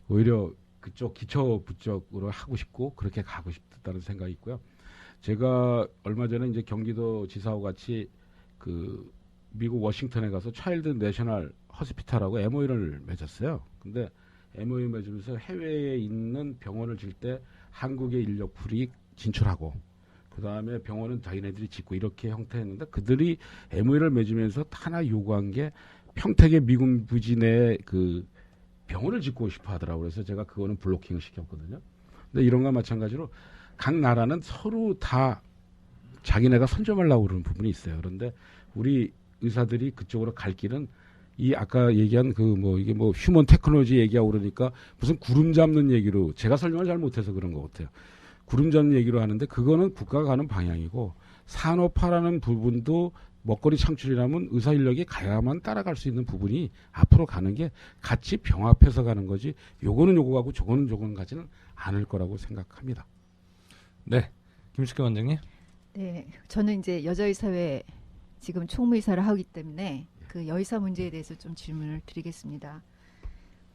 S7: 오히려 그쪽 기초 부쪽으로 하고 싶고 그렇게 가고 싶다는 생각이 있고요. 제가 얼마 전에 이제 경기도 지사와 같이 그 미국 워싱턴에 가서 차일드 내셔널 허스피탈하고 MOU를 맺었어요. 근데 MOU 맺으면서 해외에 있는 병원을 질 때 한국의 인력풀이 진출하고 그 다음에 병원은 자기네들이 짓고 이렇게 형태였는데 그들이 MOU를 맺으면서 하나 요구한 게 평택의 미군 부지 내에 그 병원을 짓고 싶어 하더라고요. 그래서 제가 그거는 블로킹을 시켰거든요. 근데 이런 거 마찬가지로 각 나라는 서로 다 자기네가 선점하려고 그러는 부분이 있어요. 그런데 우리 의사들이 그쪽으로 갈 길은 이 아까 얘기한 그 뭐 이게 뭐 휴먼 테크놀로지 얘기하고 그러니까 무슨 구름 잡는 얘기로 제가 설명을 잘 못해서 그런 것 같아요. 구름 잡는 얘기로 하는데 그거는 국가가 가는 방향이고 산업화라는 부분도 먹거리 창출이라면 의사 인력이 가야만 따라갈 수 있는 부분이 앞으로 가는 게 같이 병합해서 가는 거지 요거는 요거 가고 저거는 저거는 가지는 않을 거라고 생각합니다.
S2: 네, 김숙희 원장님.
S5: 네, 저는 이제 여자의사회 지금 총무이사를 하기 때문에 그 여의사 문제에 대해서 좀 질문을 드리겠습니다.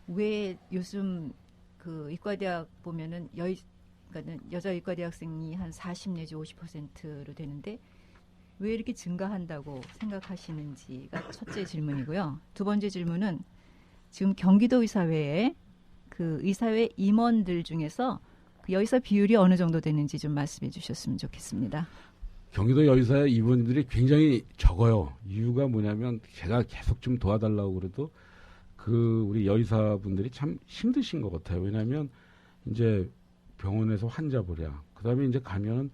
S5: 왜 요즘 그 의과대학 보면은 그러니까는 여자 의과대학생이 한 40 내지 50%로 되는데 왜 이렇게 증가한다고 생각하시는지가 첫째 질문이고요. 두 번째 질문은 지금 경기도 의사회에 그 의사회 임원들 중에서 그 여의사 비율이 어느 정도 되는지 좀 말씀해 주셨으면 좋겠습니다.
S7: 경기도 여의사의 임원들이 굉장히 적어요. 이유가 뭐냐면 제가 계속 좀 도와달라고 그래도 그 우리 여의사분들이 참 힘드신 것 같아요. 왜냐하면 이제 병원에서 환자 보랴. 그다음에 이제 가면은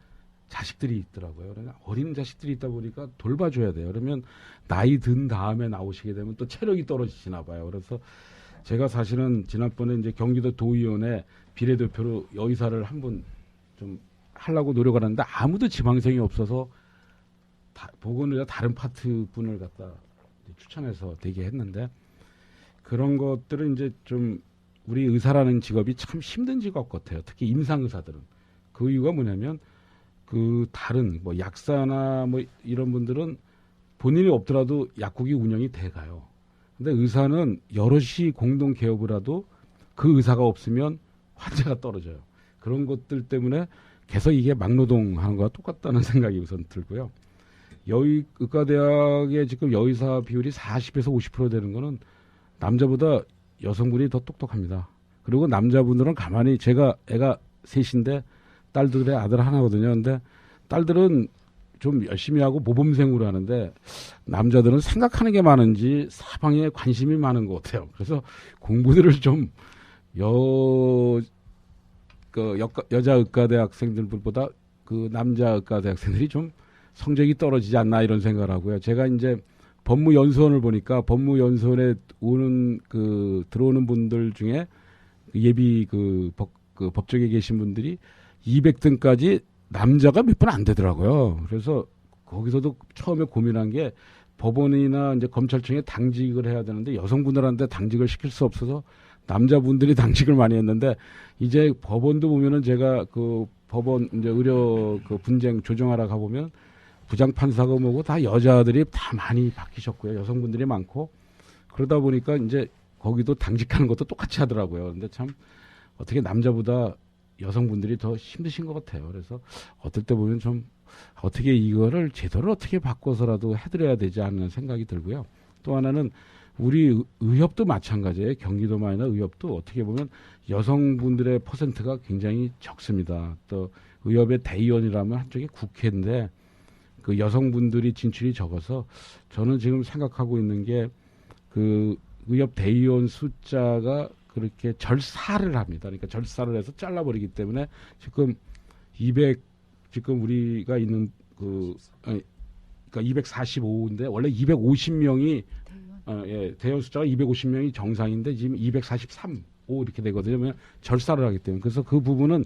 S7: 자식들이 있더라고요. 그러니까 어린 자식들이 있다 보니까 돌봐줘야 돼요. 그러면 나이 든 다음에 나오시게 되면 또 체력이 떨어지시나 봐요. 그래서 제가 사실은 지난번에 이제 경기도 도의원에 비례대표로 여의사를 한 분 좀 하려고 노력을 하는데 아무도 지망생이 없어서 보건의사 다른 파트 분을 갖다 추천해서 되게 했는데 그런 것들은 이제 좀 우리 의사라는 직업이 참 힘든 직업 같아요. 특히 임상의사들은. 그 이유가 뭐냐면 그 다른 뭐 약사나 뭐 이런 분들은 본인이 없더라도 약국이 운영이 돼가요. 근데 의사는 여럿이 공동 개업을 해도 그 의사가 없으면 환자가 떨어져요. 그런 것들 때문에 계속 이게 막노동하는 거와 똑같다는 생각이 우선 들고요. 의과대학의 지금 여의사 비율이 40에서 50% 되는 거는 남자보다 여성분이 더 똑똑합니다. 그리고 남자분들은 가만히 제가 애가 셋인데 딸들의 아들 하나거든요. 근데 딸들은 좀 열심히 하고 모범생으로 하는데 남자들은 생각하는 게 많은지 사방에 관심이 많은 것 같아요. 그래서 공부들을 좀 여자 의과대 학생들보다 그 남자 의과대 학생들이 좀 성적이 떨어지지 않나 이런 생각을 하고요. 제가 이제 법무연수원을 보니까 법무연수원에 들어오는 분들 중에 예비 법조계 계신 분들이 200등까지 남자가 몇 분 안 되더라고요. 그래서 거기서도 처음에 고민한 게 법원이나 이제 검찰청에 당직을 해야 되는데 여성분들한테 당직을 시킬 수 없어서 남자분들이 당직을 많이 했는데 이제 법원도 보면은 제가 그 법원 이제 의료 그 분쟁 조정하러 가보면 부장판사가 뭐고 다 여자들이 다 많이 바뀌셨고요. 여성분들이 많고 그러다 보니까 이제 거기도 당직하는 것도 똑같이 하더라고요. 근데 참 어떻게 남자보다 여성분들이 더 힘드신 것 같아요. 그래서 어떨 때 보면 좀 어떻게 이거를 제도를 어떻게 바꿔서라도 해드려야 되지 않는 생각이 들고요. 또 하나는 우리 의협도 마찬가지예요. 경기도만이나 의협도 어떻게 보면 여성분들의 퍼센트가 굉장히 적습니다. 또 의협의 대의원이라면 한쪽이 국회인데 그 여성분들이 진출이 적어서 저는 지금 생각하고 있는 게 그 의협 대의원 숫자가 그렇게 절사를 합니다. 그러니까 절사를 해서 잘라버리기 때문에 지금 지금 우리가 있는 그러니까 245인데 원래 250명이 대의원 숫자가 250명이 정상인데 지금 243, 5 이렇게 되거든요. 왜냐면 절사를 하기 때문에. 그래서 그 부분은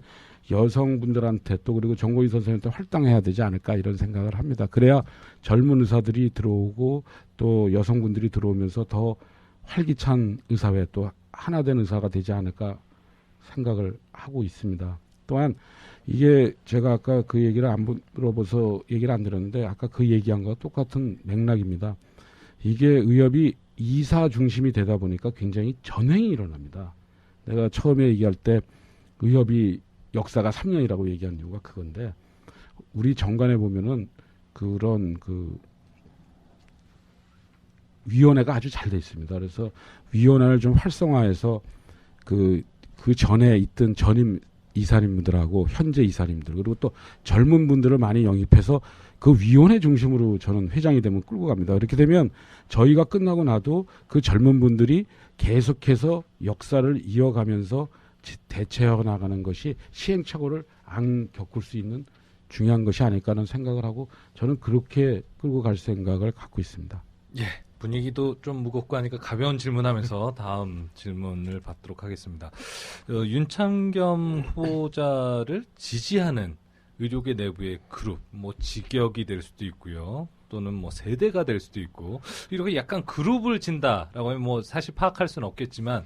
S7: 여성분들한테 또 그리고 정고희 선생님한테 활당해야 되지 않을까 이런 생각을 합니다. 그래야 젊은 의사들이 들어오고 또 여성분들이 들어오면서 더 활기찬 의사회 또 하나된 의사가 되지 않을까 생각을 하고 있습니다. 또한 이게 제가 아까 그 얘기를 안 물어봐서 얘기를 안 드렸는데 아까 그 얘기한 거와 똑같은 맥락입니다. 이게 의협이 이사 중심이 되다 보니까 굉장히 전횡이 일어납니다. 내가 처음에 얘기할 때 의협이 역사가 3년이라고 얘기한 이유가 그건데 우리 정관에 보면은 그런 그 위원회가 아주 잘 돼 있습니다. 그래서 위원회를 좀 활성화해서 그 전에 있던 전임 이사님들하고 현재 이사님들 그리고 또 젊은 분들을 많이 영입해서 그 위원회 중심으로 저는 회장이 되면 끌고 갑니다. 이렇게 되면 저희가 끝나고 나도 그 젊은 분들이 계속해서 역사를 이어가면서 대체해 나가는 것이 시행착오를 안 겪을 수 있는 중요한 것이 아닐까 하는 생각을 하고 저는 그렇게 끌고 갈 생각을 갖고 있습니다.
S2: 예, 분위기도 좀 무겁고 하니까 가벼운 질문하면서 다음 질문을 받도록 하겠습니다. 윤창겸 후보자를 지지하는 의료계 내부의 그룹, 뭐 직역이 될 수도 있고요. 또는 뭐 세대가 될 수도 있고 이렇게 약간 그룹을 진다라고 하면 뭐 사실 파악할 수는 없겠지만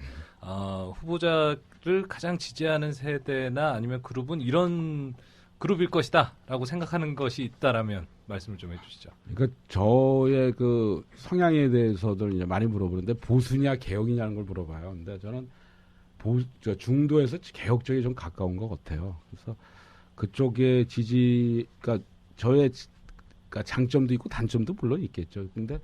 S2: 후보자를 가장 지지하는 세대나 아니면 그룹은 이런 그룹일 것이다라고 생각하는 것이 있다라면 말씀을 좀 해주시죠.
S7: 그러니까 저의 그 성향에 대해서도 이제 많이 물어보는데 보수냐 개혁이냐는 걸 물어봐요. 근데 저는 중도에서 개혁적이 좀 가까운 것 같아요. 그래서 그쪽의 지지가 저의 그러니까 장점도 있고 단점도 물론 있겠죠. 근데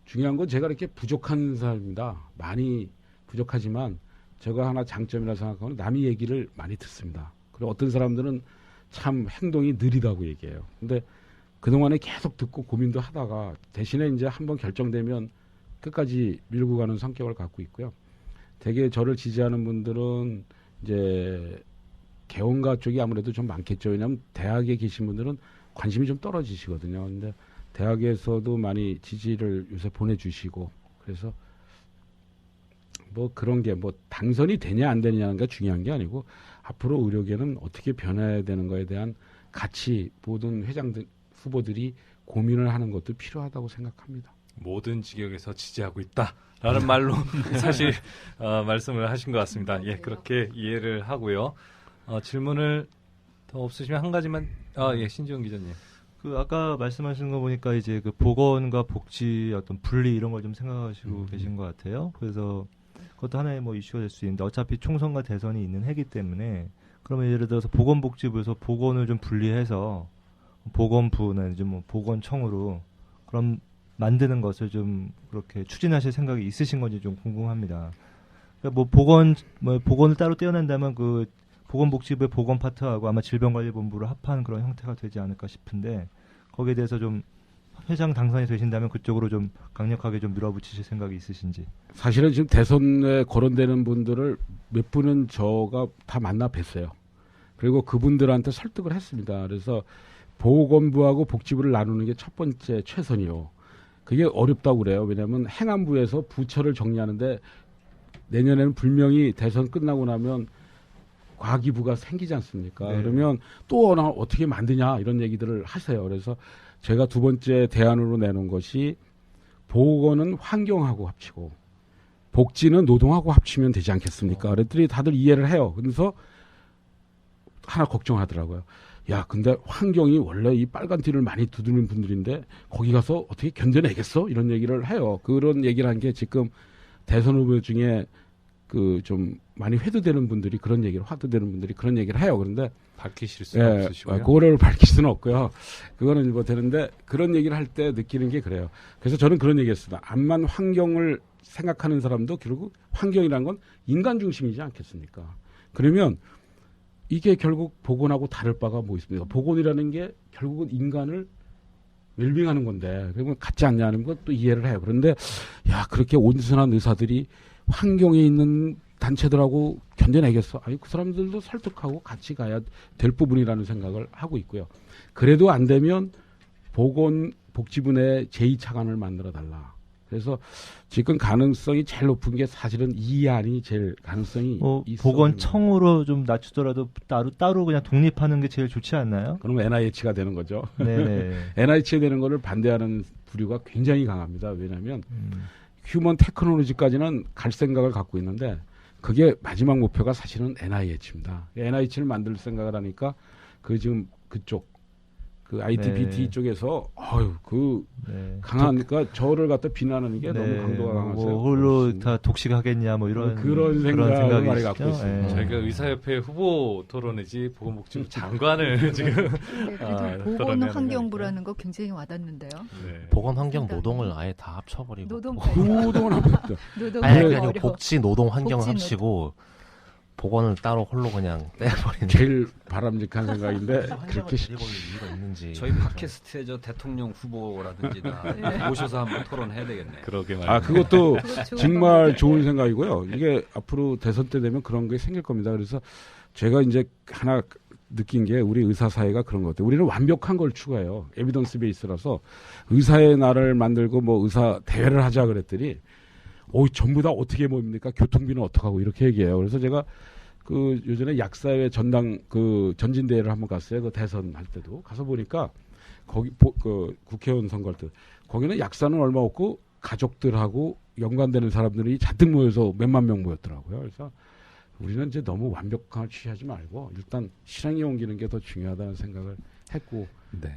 S7: 중요한 건 제가 이렇게 부족한 사람입니다. 많이 부족하지만 제가 하나 장점이라 생각하면 남의 얘기를 많이 듣습니다. 그리고 어떤 사람들은 참 행동이 느리다고 얘기해요. 근데 그동안에 계속 듣고 고민도 하다가 대신에 이제 한번 결정되면 끝까지 밀고 가는 성격을 갖고 있고요. 되게 저를 지지하는 분들은 이제 개원가 쪽이 아무래도 좀 많겠죠. 왜냐하면 대학에 계신 분들은 관심이 좀 떨어지시거든요. 근데 대학에서도 많이 지지를 요새 보내주시고 그래서 뭐 그런 게 뭐 당선이 되냐 안 되냐는 게 중요한 게 아니고 앞으로 의료계는 어떻게 변해야 되는 거에 대한 같이 모든 회장들 후보들이 고민을 하는 것도 필요하다고 생각합니다.
S2: 모든 직역에서 지지하고 있다라는 말로 사실 말씀을 하신 것 같습니다. 예, 그렇게 이해를 하고요. 질문을 더 없으시면 한 가지만 예, 신지영 기자님.
S4: 그 아까 말씀하신 거 보니까 이제 그 보건과 복지 어떤 분리 이런 걸 좀 생각하시고 계신 것 같아요. 그래서 그것도 하나의 뭐 이슈가 될 수 있는데 어차피 총선과 대선이 있는 해기 때문에 그러면 예를 들어서 보건복지부에서 보건을 좀 분리해서 보건부나 이제 뭐 보건청으로 그럼 만드는 것을 좀 그렇게 추진하실 생각이 있으신 건지 좀 궁금합니다. 그러니까 뭐 보건을 따로 떼어낸다면 그 보건복지부의 보건 파트하고 아마 질병관리본부를 합한 그런 형태가 되지 않을까 싶은데 거기에 대해서 좀 회장 당선이 되신다면 그쪽으로 좀 강력하게 좀 밀어붙이실 생각이 있으신지.
S7: 사실은 지금 대선에 거론되는 분들을 몇 분은 저가 다 만나 뵀어요. 그리고 그분들한테 설득을 했습니다. 그래서 보건부하고 복지부를 나누는 게 첫 번째 최선이요. 그게 어렵다고 그래요. 왜냐하면 행안부에서 부처를 정리하는데 내년에는 분명히 대선 끝나고 나면 과기부가 생기지 않습니까?
S4: 네.
S7: 그러면 또 어떻게 만드냐 이런 얘기들을 하세요. 그래서 제가 두 번째 대안으로 내놓은 것이 보건은 환경하고 합치고 복지는 노동하고 합치면 되지 않겠습니까? 그랬더니 다들 이해를 해요. 그래서 하나 걱정하더라고요. 야, 근데 환경이 원래 이 빨간 띠를 많이 두드리는 분들인데 거기 가서 어떻게 견뎌내겠어? 이런 얘기를 해요. 그런 얘기를 한 게 지금 대선 후보 중에 그 좀 많이 화두되는 분들이 그런 얘기를 해요. 그런데
S2: 밝히실 수는 없으시고요.
S7: 그거를 밝힐 수는 없고요. 그거는 뭐 되는데 그런 얘기를 할 때 느끼는 게 그래요. 그래서 저는 그런 얘기했습니다. 암만 환경을 생각하는 사람도 결국 환경이란 건 인간 중심이지 않겠습니까? 그러면 이게 결국 복원하고 다를 바가 뭐 있습니까? 복원이라는 게 결국은 인간을 웰빙하는 건데 그러면 같지 않냐는 건 또 이해를 해요. 그런데 야, 그렇게 온순한 의사들이 환경에 있는 단체들하고 견뎌내겠어? 아니, 그 사람들도 설득하고 같이 가야 될 부분이라는 생각을 하고 있고요. 그래도 안 되면 보건복지부의 제2차관을 만들어 달라. 그래서 지금 가능성이 제일 높은 게 사실은 이 안이 제일 가능성이 있어.
S4: 보건청으로 좀 낮추더라도 따로 그냥 독립하는 게 제일 좋지 않나요?
S7: 그러면 NIH가 되는 거죠.
S4: 네.
S7: NIH가 되는 거를 반대하는 부류가 굉장히 강합니다. 왜냐하면 휴먼 테크놀로지까지는 갈 생각을 갖고 있는데 그게 마지막 목표가 사실은 NIH입니다. NIH를 만들 생각을 하니까 그 지금 그쪽 그 ITBT 쪽에서 강하니까 저를 갖다 비난하는 게 너무 강도가 강해서
S4: 그걸로 다 독식하겠냐 뭐 이런
S7: 생각을 많이 갖고 있습니다.
S2: 저희가 의사협회 후보 토론이지 보건복지부 장관을 지금
S5: 그래도 보건환경부라는 거 굉장히 와닿는데요.
S2: 네.
S6: 보건환경 노동을 아예 다 합쳐버리고
S7: 노동을 합쳤죠.
S6: 아니 복지 노동 환경을 합치고 복원을 따로 홀로 그냥 떼버리는
S7: 제일 바람직한 생각인데 그렇게
S6: 이유가 있는지
S3: 저희 팟캐스트에 저 대통령 후보라든지 다 모셔서 한번 토론해야 되겠네요.
S2: 그러게 말이에요.
S7: 그것도 정말 좋은 생각이고요. 이게 앞으로 대선 때 되면 그런 게 생길 겁니다. 그래서 제가 이제 하나 느낀 게 우리 의사 사회가 그런 것 같아요. 우리는 완벽한 걸 추구해요. 에비던스 베이스라서 의사의 날을 만들고 뭐 의사 대회를 하자 그랬더니 전부 다 어떻게 모입니까? 교통비는 어떡하고 이렇게 얘기해요. 그래서 제가 그 요전에 약사회 전당 그 전진대회를 한번 갔어요. 그 대선 할 때도 가서 보니까 거기 그 국회의원 선거할 때 거기는 약사는 얼마 없고 가족들하고 연관되는 사람들이 잔뜩 모여서 몇만 명 모였더라고요. 그래서 우리는 이제 너무 완벽함을 취하지 말고 일단 실행에 옮기는 게 더 중요하다는 생각을 했고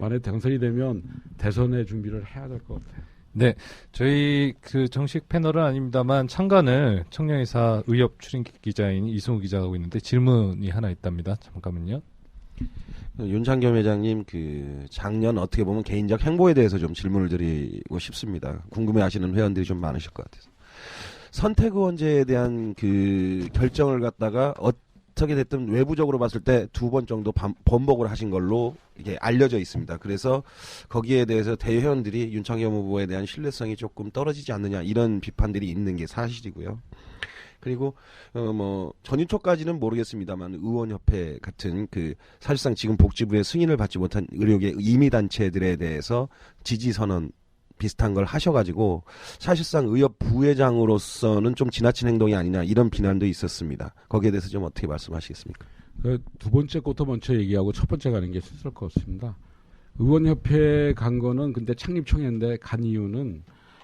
S7: 만약에 당선이 되면 대선의 준비를 해야 될 것 같아요.
S2: 네, 저희 그 정식 패널은 아닙니다만 참관을 청년의사 의협 출인 기자인 이승우 기자가 하고 있는데 질문이 하나 있답니다. 잠깐만요.
S8: 윤창겸 회장님 그 작년 어떻게 보면 개인적 행보에 대해서 좀 질문을 드리고 싶습니다. 궁금해하시는 회원들이 좀 많으실 것 같아서 선택의원제에 대한 그 결정을 갖다가 어떻게 됐든 외부적으로 봤을 때 2번 정도 번복을 하신 걸로 이게 알려져 있습니다. 그래서 거기에 대해서 대회원들이 윤창겸 후보에 대한 신뢰성이 조금 떨어지지 않느냐 이런 비판들이 있는 게 사실이고요. 그리고 뭐 전유초까지는 모르겠습니다만 의원협회 같은 그 사실상 지금 복지부의 승인을 받지 못한 의료계 임의단체들에 대해서 지지선언 비슷한 걸 하셔가지고 사실상 의협 부회장으로서는 좀 지나친 행동이 아니냐 이런 비난도 있었습니다. 거기에 대해서 좀 어떻게 말씀하시겠습니까?
S7: 그 두 번째 것부터 먼저 얘기하고 첫 번째 가는 게 순서일 것 같습니다. 의원협회 간 거는 근데 창립총회인데 간 이유는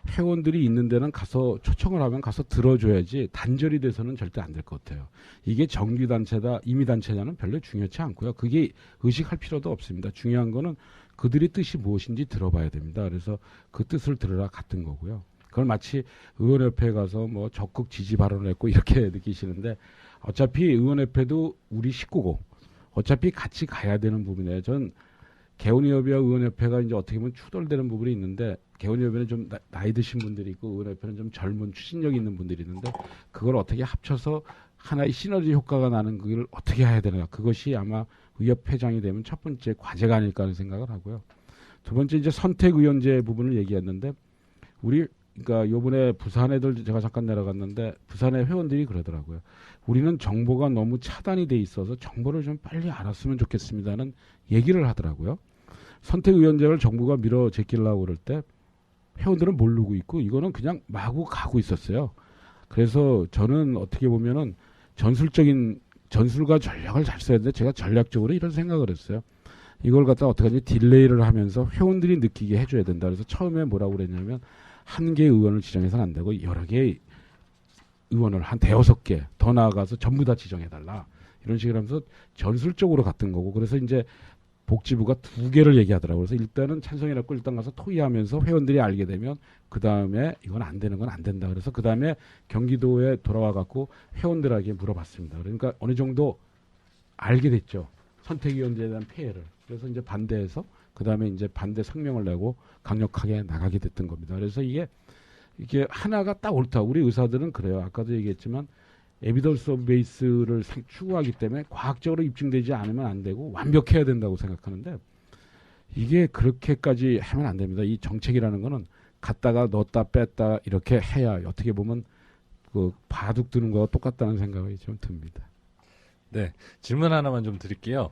S7: 회원들이 있는 데는 가서 초청을 하면 가서 들어줘야지 단절이 돼서는 절대 안 될 것 같아요. 이게 정규단체다 임의단체냐는 별로 중요치 않고요. 그게 의식할 필요도 없습니다. 중요한 거는 그들의 뜻이 무엇인지 들어봐야 됩니다. 그래서 그 뜻을 들으라 같은 거고요. 그걸 마치 의원협회에 가서 뭐 적극 지지 발언을 했고 이렇게 느끼시는데 어차피 의원협회도 우리 식구고 어차피 같이 가야 되는 부분이에요. 전 개원의협회와 의원협회가 이제 어떻게 보면 추돌되는 부분이 있는데 개원의협회는 좀 나이 드신 분들이 있고 의원협회는 좀 젊은 추진력 있는 분들이 있는데 그걸 어떻게 합쳐서 하나의 시너지 효과가 나는 그걸 어떻게 해야 되나 그것이 아마 의협회장이 되면 첫 번째 과제가 아닐까 하는 생각을 하고요. 두 번째 이제 선택의원제 부분을 얘기했는데 우리 그러니까 요번에 부산 애들 제가 잠깐 내려갔는데 부산의 회원들이 그러더라고요. 우리는 정보가 너무 차단이 돼 있어서 정보를 좀 빨리 알았으면 좋겠습니다는 얘기를 하더라고요. 선택의원제를 정부가 밀어 제끼려고 그럴 때 회원들은 모르고 있고 이거는 그냥 마구 가고 있었어요. 그래서 저는 어떻게 보면은 전술적인 전술과 전략을 잘 써야 되는데 제가 전략적으로 이런 생각을 했어요. 이걸 갖다 어떻게 하지 딜레이를 하면서 회원들이 느끼게 해줘야 된다. 그래서 처음에 뭐라고 그랬냐면 한 개의 의원을 지정해서는 안 되고 여러 개의 의원을 한 대여섯 개 더 나아가서 전부 다 지정해달라. 이런 식으로 하면서 전술적으로 갔던 거고 그래서 이제 복지부가 2개를 얘기하더라고요. 그래서 일단은 찬성이라고 일단 가서 토의하면서 회원들이 알게 되면 그 다음에 이건 안 되는 건 안 된다. 그래서 그 다음에 경기도에 돌아와 갖고 회원들에게 물어봤습니다. 그러니까 어느 정도 알게 됐죠. 선택위원회에 대한 폐해를. 그래서 이제 반대해서 그 다음에 이제 반대 성명을 내고 강력하게 나가게 됐던 겁니다. 그래서 이게 하나가 딱 옳다. 우리 의사들은 그래요. 아까도 얘기했지만 에비던스 오브 베이스를 추구하기 때문에 과학적으로 입증되지 않으면 안 되고 완벽해야 된다고 생각하는데 이게 그렇게까지 하면 안 됩니다. 이 정책이라는 거는 갖다가 넣었다 뺐다 이렇게 해야 어떻게 보면 그 바둑 두는 거와 똑같다는 생각이 좀 듭니다.
S2: 네, 질문 하나만 좀 드릴게요.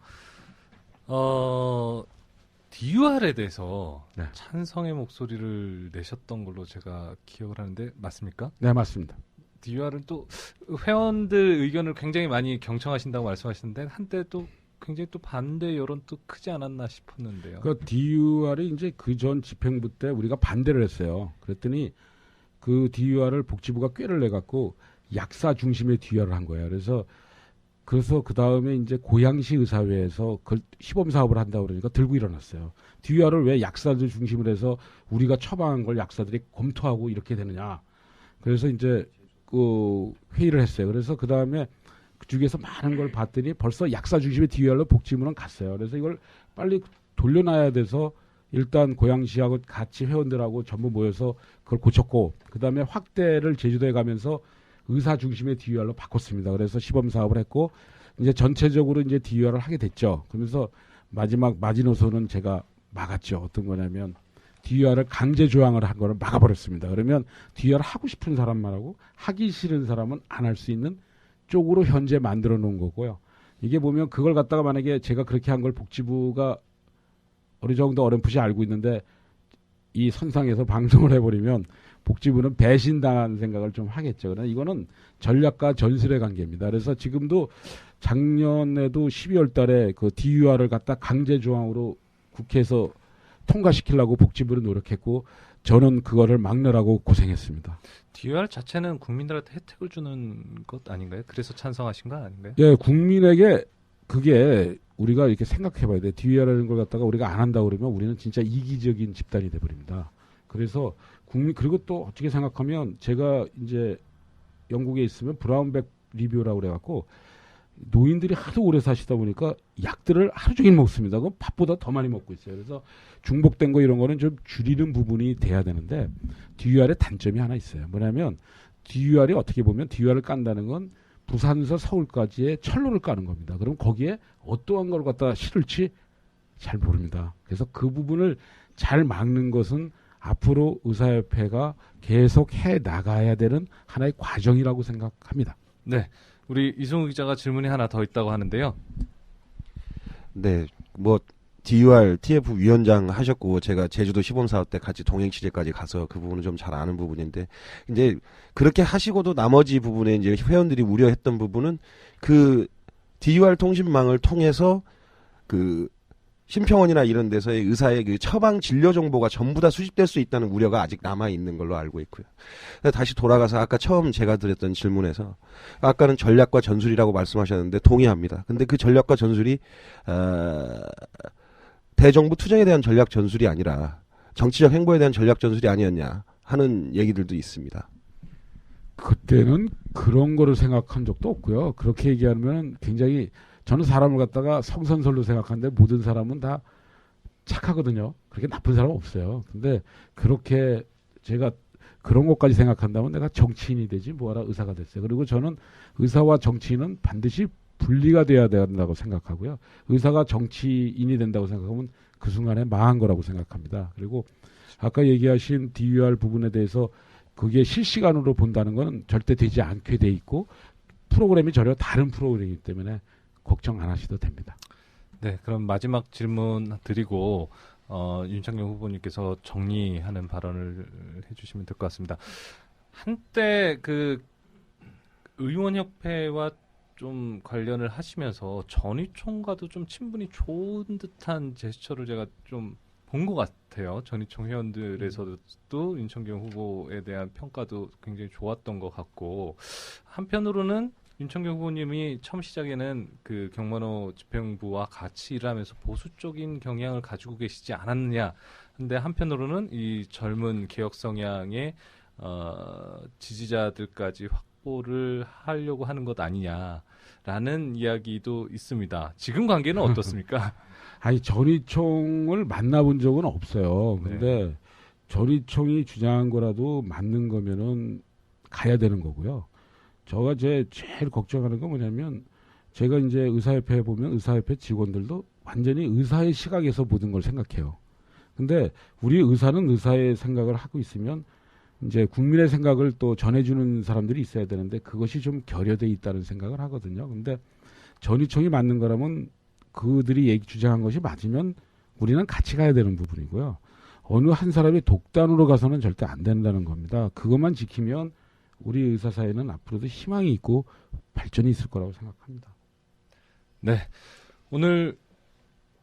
S2: DUR에 대해서
S7: 네.
S2: 찬성의 목소리를 내셨던 걸로 제가 기억을 하는데 맞습니까?
S7: 네, 맞습니다.
S2: DUR은 또 회원들 의견을 굉장히 많이 경청하신다고 말씀하시는데 한때 또 굉장히 또 반대 여론도 크지 않았나 싶었는데요.
S7: 그 DUR이 이제 그 전 집행부 때 우리가 반대를 했어요. 그랬더니 그 DUR을 복지부가 꾀를 내 갖고 약사 중심의 DUR을 한 거예요. 그래서 그 다음에 이제 고양시 의사회에서 그 시범 사업을 한다고 그러니까 들고 일어났어요. DUR을 왜 약사들 중심으로 해서 우리가 처방한 걸 약사들이 검토하고 이렇게 되느냐. 그래서 이제 그 회의를 했어요. 그래서 그 다음에 그중에서 많은 걸 봤더니 벌써 약사 중심의 DUR로 복지부는 갔어요. 그래서 이걸 빨리 돌려놔야 돼서 일단 고양시하고 같이 회원들하고 전부 모여서 그걸 고쳤고 그 다음에 확대를 제주도에 가면서 의사 중심의 DUR로 바꿨습니다. 그래서 시범 사업을 했고 이제 전체적으로 이제 DUR을 하게 됐죠. 그러면서 마지막 마지노선은 제가 막았죠. 어떤 거냐면 DUR을 강제 조항을 한 거를 막아버렸습니다. 그러면 DUR 하고 싶은 사람만 하고 하기 싫은 사람은 안 할 수 있는 쪽으로 현재 만들어 놓은 거고요. 이게 보면 그걸 갖다가 만약에 제가 그렇게 한 걸 복지부가 어느 정도 어렴풋이 알고 있는데 이 선상에서 방송을 해버리면 복지부는 배신당한 생각을 좀 하겠죠. 그러나 이거는 전략과 전술의 관계입니다. 그래서 지금도 작년에도 12월 달에 그 DUR을 갖다 강제 조항으로 국회에서 통과시키려고 복지부는 노력했고 저는 그거를 막느라고 고생했습니다.
S2: DUR 자체는 국민들한테 혜택을 주는 것 아닌가요? 그래서 찬성하신 거 아닌가요?
S7: 예, 국민에게 그게 우리가 이렇게 생각해 봐야 돼. DUR이라는 걸 갖다가 우리가 안 한다고 그러면 우리는 진짜 이기적인 집단이 돼 버립니다. 그래서 그리고 또 어떻게 생각하면 제가 이제 영국에 있으면 브라운백 리뷰라고 그래갖고 노인들이 하도 오래 사시다 보니까 약들을 하루 종일 먹습니다. 그건 밥보다 더 많이 먹고 있어요. 그래서 중복된 거 이런 거는 좀 줄이는 부분이 돼야 되는데 DUR의 단점이 하나 있어요. 뭐냐면 DUR이 어떻게 보면 DUR을 깐다는 건 부산에서 서울까지의 철로를 까는 겁니다. 그럼 거기에 어떠한 걸 갖다 실을지 잘 모릅니다. 그래서 그 부분을 잘 막는 것은 앞으로 의사협회가 계속 해 나가야 되는 하나의 과정이라고 생각합니다.
S2: 네, 우리 이승우 기자가 질문이 하나 더 있다고 하는데요.
S8: 네, 뭐 DUR TF 위원장 하셨고 제가 제주도 시범사업 때 같이 동행 취재까지 가서 그 부분은 좀 잘 아는 부분인데 이제 그렇게 하시고도 나머지 부분에 이제 회원들이 우려했던 부분은 그 DUR 통신망을 통해서 그 심평원이나 이런 데서의 의사의 그 처방 진료 정보가 전부 다 수집될 수 있다는 우려가 아직 남아 있는 걸로 알고 있고요. 다시 돌아가서 아까 처음 제가 드렸던 질문에서 아까는 전략과 전술이라고 말씀하셨는데 동의합니다. 근데 그 전략과 전술이 대정부 투쟁에 대한 전략 전술이 아니라 정치적 행보에 대한 전략 전술이 아니었냐 하는 얘기들도 있습니다.
S7: 그때는 그런 거를 생각한 적도 없고요. 그렇게 얘기하면 굉장히 저는 사람을 갖다가 성선설로 생각하는데 모든 사람은 다 착하거든요. 그렇게 나쁜 사람은 없어요. 근데 그렇게 제가 그런 것까지 생각한다면 내가 정치인이 되지 뭐하라 의사가 됐어요. 그리고 저는 의사와 정치인은 반드시 분리가 돼야 된다고 생각하고요. 의사가 정치인이 된다고 생각하면 그 순간에 망한 거라고 생각합니다. 그리고 아까 얘기하신 DUR 부분에 대해서 그게 실시간으로 본다는 건 절대 되지 않게 돼 있고 프로그램이 전혀 다른 프로그램이기 때문에 걱정 안 하셔도 됩니다.
S2: 네, 그럼 마지막 질문 드리고 윤창경 후보님께서 정리하는 발언을 해주시면 될 것 같습니다. 한때 그 의원협회와 좀 관련을 하시면서 전희총과도 좀 친분이 좋은 듯한 제스처를 제가 좀 본 것 같아요. 전희총 회원들에서도 윤창경 후보에 대한 평가도 굉장히 좋았던 것 같고, 한편으로는 윤창경 후보님이 처음 시작에는 그 경만호 집행부와 같이 일하면서 보수 쪽인 경향을 가지고 계시지 않았느냐. 근데 한편으로는 이 젊은 개혁 성향의 지지자들까지 확보를 하려고 하는 것 아니냐라는 이야기도 있습니다. 지금 관계는 어떻습니까?
S7: 아니 전희총을 만나본 적은 없어요. 근데 전희총이 주장한 거라도 맞는 거면은 가야 되는 거고요. 제가 제일 걱정하는 건 뭐냐면, 제가 이제 의사협회에 보면 의사협회 직원들도 완전히 의사의 시각에서 모든 걸 생각해요. 근데 우리 의사는 의사의 생각을 하고 있으면 이제 국민의 생각을 또 전해주는 사람들이 있어야 되는데, 그것이 좀 결여돼 있다는 생각을 하거든요. 근데 전희총이 맞는 거라면, 그들이 주장한 것이 맞으면 우리는 같이 가야 되는 부분이고요. 어느 한 사람이 독단으로 가서는 절대 안 된다는 겁니다. 그것만 지키면 우리 의사 사회는 앞으로도 희망이 있고 발전이 있을 거라고 생각합니다.
S2: 네, 오늘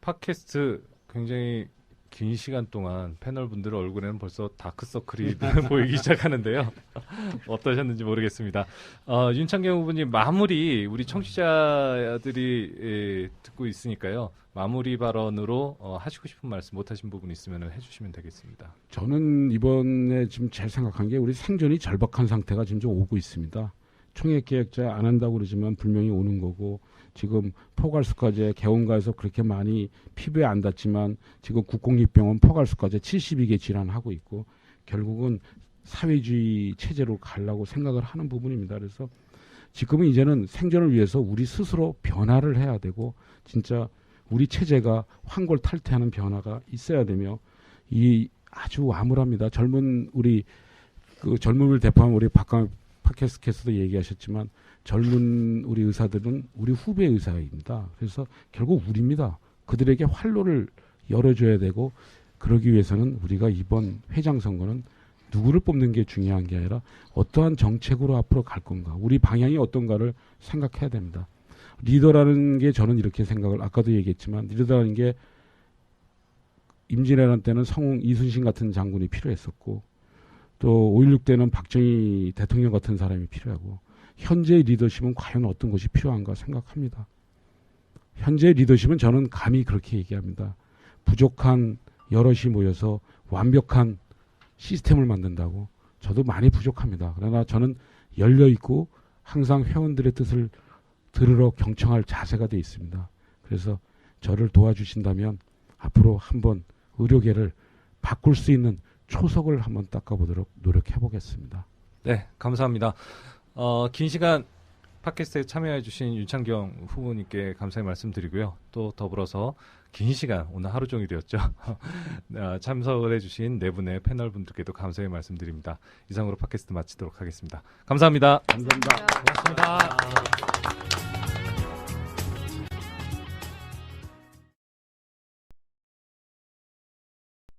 S2: 팟캐스트 굉장히 긴 시간 동안 패널 분들 얼굴에는 벌써 다크서클이 보이기 시작하는데요. 어떠셨는지 모르겠습니다. 윤창경 후보님, 마무리, 우리 청취자들이 듣고 있으니까요. 마무리 발언으로 하시고 싶은 말씀, 못하신 부분 있으면 해주시면 되겠습니다.
S7: 저는 이번에 지금 제일 생각한 게, 우리 생존이 절박한 상태가 지금 좀 오고 있습니다. 총액계획자 안 한다고 그러지만 분명히 오는 거고, 지금 포괄수가제 개원가에서 그렇게 많이 피부에 안 닿지만 지금 국공립병원 포괄수가제 72개 질환하고 있고, 결국은 사회주의 체제로 가려고 생각을 하는 부분입니다. 그래서 지금은 이제는 생존을 위해서 우리 스스로 변화를 해야 되고, 진짜 우리 체제가 환골탈태하는 변화가 있어야 되며, 이 아주 암울합니다. 우리 그 젊음을 대표한 우리 박광 팟캐스트에서도 얘기하셨지만, 젊은 우리 의사들은 우리 후배 의사입니다. 그래서 결국 우리입니다. 그들에게 활로를 열어줘야 되고, 그러기 위해서는 우리가 이번 회장 선거는 누구를 뽑는 게 중요한 게 아니라 어떠한 정책으로 앞으로 갈 건가, 우리 방향이 어떤가를 생각해야 됩니다. 리더라는 게, 저는 이렇게 생각을, 아까도 얘기했지만, 리더라는 게 임진왜란 때는 성웅 이순신 같은 장군이 필요했었고, 또 5.16 때는 박정희 대통령 같은 사람이 필요하고, 현재의 리더십은 과연 어떤 것이 필요한가 생각합니다. 현재의 리더십은 저는 감히 그렇게 얘기합니다. 부족한 여럿이 모여서 완벽한 시스템을 만든다고. 저도 많이 부족합니다. 그러나 저는 열려있고 항상 회원들의 뜻을 들으러 경청할 자세가 돼 있습니다. 그래서 저를 도와주신다면 앞으로 한번 의료계를 바꿀 수 있는 초석을 한번 닦아보도록 노력해 보겠습니다.
S2: 네, 감사합니다. 긴 시간 팟캐스트에 참여해주신 윤창경 후보님께 감사의 말씀드리고요. 또 더불어서 긴 시간, 오늘 하루 종일이었죠. 참석을 해주신 네 분의 패널 분들께도 감사의 말씀드립니다. 이상으로 팟캐스트 마치도록 하겠습니다. 감사합니다.
S7: 감사합니다.
S2: 고맙습니다.